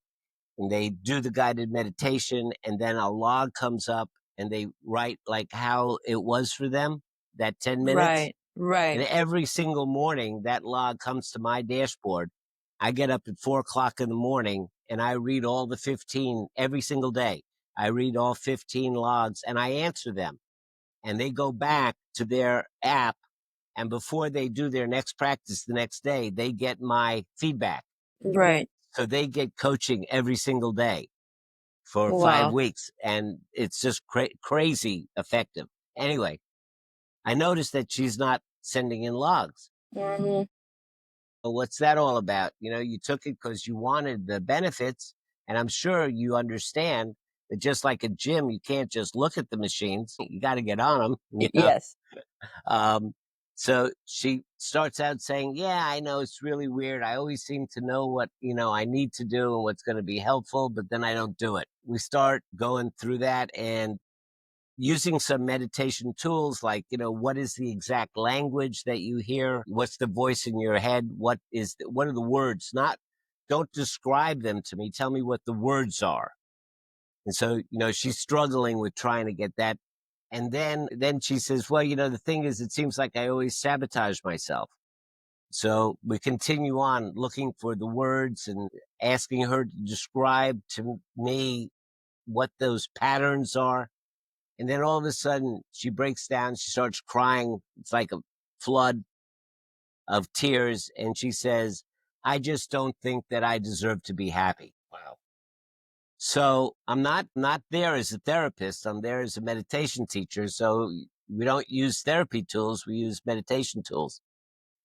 and they do the guided meditation, and then a log comes up and they write like how it was for them, that 10 minutes. Right. Right. And every single morning that log comes to my dashboard. I get up at 4 o'clock in the morning and I read all the 15 every single day. I read all 15 logs and I answer them, and they go back to their app. And before they do their next practice the next day, they get my feedback. Right. So they get coaching every single day for 5 weeks, and it's just crazy effective. Anyway, I noticed that she's not sending in logs. Mhm. Well, what's that all about? You took it because you wanted the benefits, and I'm sure you understand that just like a gym, you can't just look at the machines. You got to get on them. Yes. Um, so she starts out saying, yeah, I know it's really weird. I always seem to know what, I need to do and what's going to be helpful, but then I don't do it. We start going through that and using some meditation tools like, what is the exact language that you hear? What's the voice in your head? What are the words? Not don't describe them to me. Tell me what the words are. And so, she's struggling with trying to get that. And then she says, well, the thing is, it seems like I always sabotage myself. So we continue on looking for the words and asking her to describe to me what those patterns are. And then all of a sudden she breaks down. She starts crying. It's like a flood of tears. And she says, I just don't think that I deserve to be happy. Wow. So I'm not there as a therapist. I'm there as a meditation teacher. So we don't use therapy tools. We use meditation tools.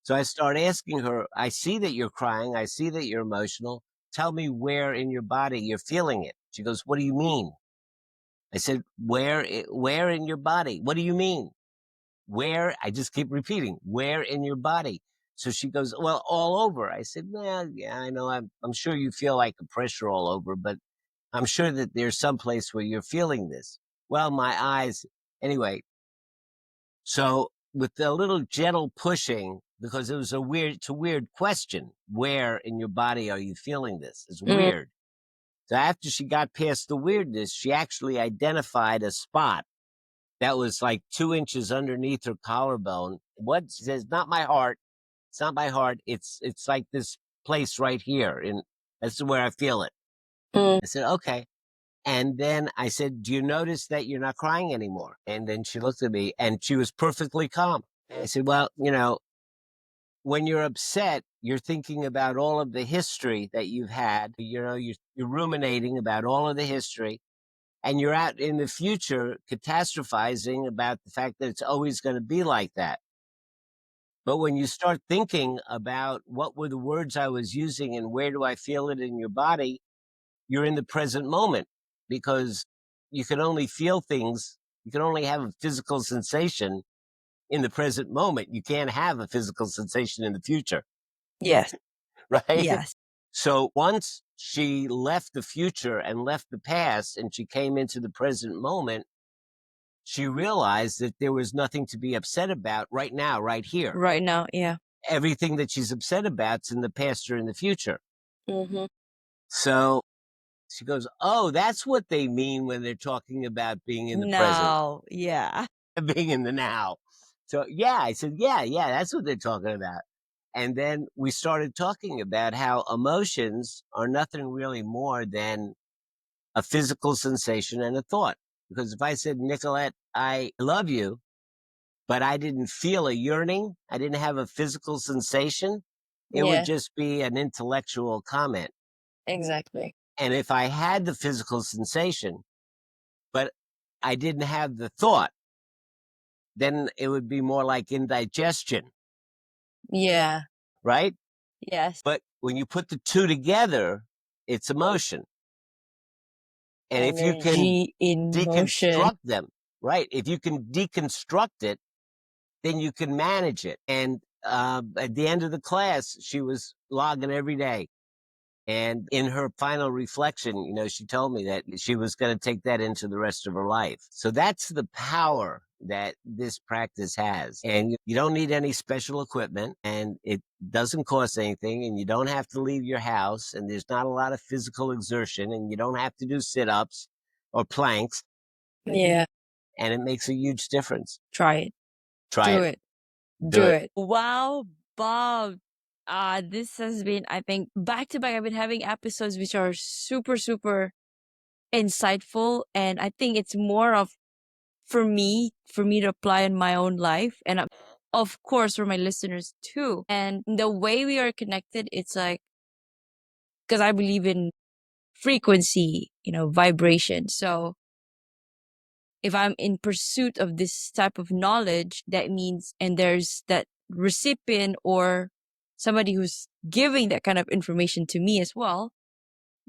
So I start asking her, I see that you're crying. I see that you're emotional. Tell me where in your body you're feeling it. She goes, what do you mean? I said, where in your body? What do you mean? Where? I just keep repeating, where in your body? So she goes, well, all over. I said, well, yeah, I know. I'm sure you feel like a pressure all over, but I'm sure that there's some place where you're feeling this. Well, my eyes, anyway. So with a little gentle pushing, because it's a weird question. Where in your body are you feeling this? It's weird. So after she got past the weirdness, she actually identified a spot that was like 2 inches underneath her collarbone. What? She says, not my heart. It's not my heart. It's like this place right here. And that's where I feel it. I said, okay. And then I said, do you notice that you're not crying anymore? And then she looked at me and she was perfectly calm. I said, well, when you're upset, you're thinking about all of the history that you've had. You're ruminating about all of the history, and you're out in the future catastrophizing about the fact that it's always going to be like that. But when you start thinking about what were the words I was using and where do I feel it in your body, you're in the present moment, because you can only feel things. You can only have a physical sensation in the present moment. You can't have a physical sensation in the future. Yes. Right? Yes. So once she left the future and left the past and she came into the present moment, she realized that there was nothing to be upset about right now, right here. Right now, yeah. Everything that she's upset about's in the past or in the future. Mm-hmm. So she goes, oh, that's what they mean when they're talking about being in the present, No, yeah. being in the now. So yeah, I said, yeah, that's what they're talking about. And then we started talking about how emotions are nothing really more than a physical sensation and a thought. Because if I said, Nicolette, I love you, but I didn't feel a yearning, I didn't have a physical sensation, it would Yeah, just be an intellectual comment. exactly. And if I had the physical sensation, but I didn't have the thought, then it would be more like indigestion, Yeah, right? yes. But when you put the two together, it's emotion. And if you can Energy in motion. deconstruct them, right? If you can deconstruct it, then you can manage it. And at the end of the class, she was logging every day. And in her final reflection, she told me that she was going to take that into the rest of her life. So that's the power that this practice has. And you don't need any special equipment, and it doesn't cost anything, and you don't have to leave your house, and there's not a lot of physical exertion, and you don't have to do sit-ups or planks. Yeah, And it makes a huge difference. try it. Try Do it. it. Do it. Wow, Bob. This has been, I think, back to back. I've been having episodes which are super, super insightful. And I think it's more of for me to apply in my own life. And of course, for my listeners too. And the way we are connected, it's like, because I believe in frequency, vibration. So if I'm in pursuit of this type of knowledge, that means, and there's that recipient or somebody who's giving that kind of information to me as well,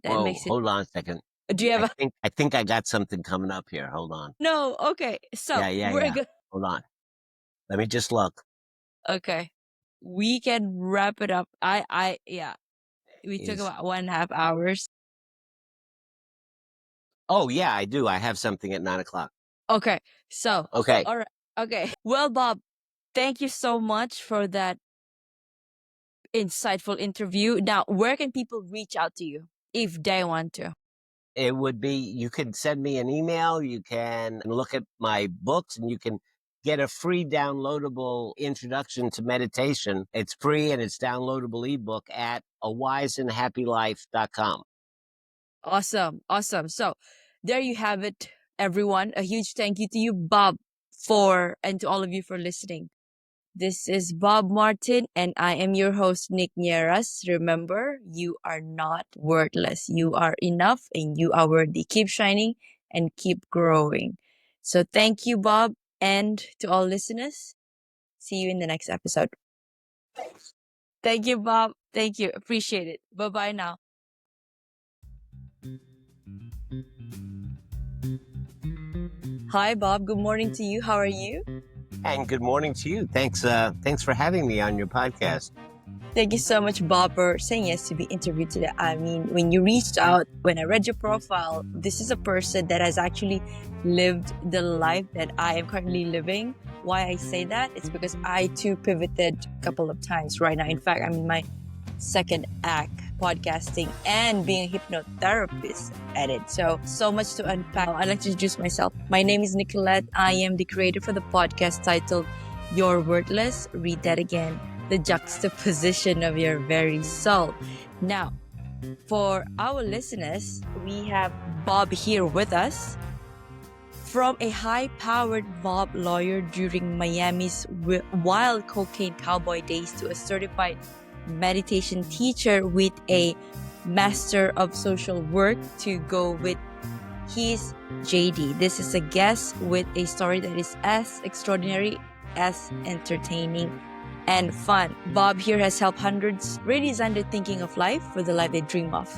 that Whoa, makes it. hold on a second. Do you have I think I got something coming up here. Hold on. No, okay. So Yeah. Hold on. Let me just look. Okay. We can wrap it up. Yeah. We took about 1.5 hours. Oh yeah, I do. I have something at 9:00. Okay. So. Okay. All right. Okay. Well, Bob, thank you so much for that insightful interview. Now, where can people reach out to you if they want to? It would be, you can send me an email, you can look at my books, and you can get a free downloadable introduction to meditation. It's free and it's downloadable ebook at awiseandhappylife.com. Awesome. Awesome. So there you have it, everyone. A huge thank you to you, Bob, and to all of you for listening. This is Bob Martin, and I am your host, Nick Nieras. Remember, you are not worthless. You are enough and you are worthy. Keep shining and keep growing. So thank you, Bob, and to all listeners. See you in the next episode. Thank you, Bob. Thank you. Appreciate it. Bye-bye now. Hi, Bob. Good morning to you. How are you? And good morning to you. Thanks for having me on your podcast. Thank you so much, Bob, for saying yes to be interviewed today. I mean, when you reached out, when I read your profile, this is a person that has actually lived the life that I am currently living. Why I say that? It's because I too pivoted a couple of times right now. In fact, I'm in my second act, podcasting and being a hypnotherapist at it. So much to unpack. I'd like to introduce myself. My name is Nicolette. I am the creator for the podcast titled You're Worthless. Read that again. The juxtaposition of your very soul. Now, for our listeners, we have Bob here with us. From a high-powered mob lawyer during Miami's wild cocaine cowboy days to a certified meditation teacher with a master of social work to go with his JD. This is a guest with a story that is as extraordinary as entertaining and fun. Bob here has helped hundreds redesign their thinking of life for the life they dream of.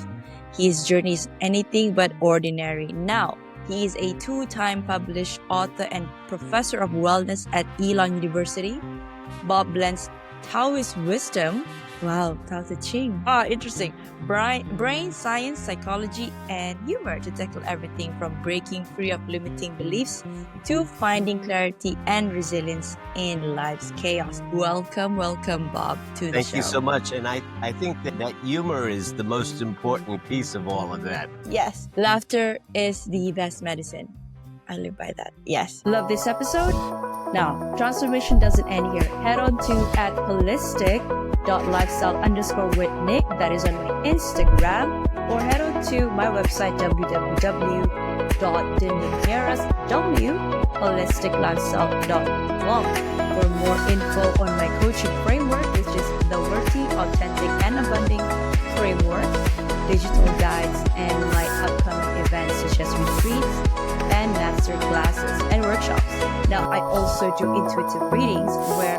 His journey is anything but ordinary. Now, he is a 2-time published author and professor of wellness at Elon University. Bob blends Taoist wisdom, I Ching. Interesting. Brain science, psychology, and humor to tackle everything from breaking free of limiting beliefs to finding clarity and resilience in life's chaos. Welcome, Bob, to the show. Thank you so much. And I think that humor is the most important piece of all of that. Yes. Laughter is the best medicine. I live by that. Yes. Love this episode? Now, transformation doesn't end here. Head on to @holistic.lifestyle_with Nick. That is on my Instagram. Or head on to my website, www.deniqueraswholisticlifestyle.com for more info on my coaching framework, which is the Worthy, Authentic, and Abundant Framework, digital guides, and my upcoming events such as retreats and master classes and workshops. Now, I also do intuitive readings where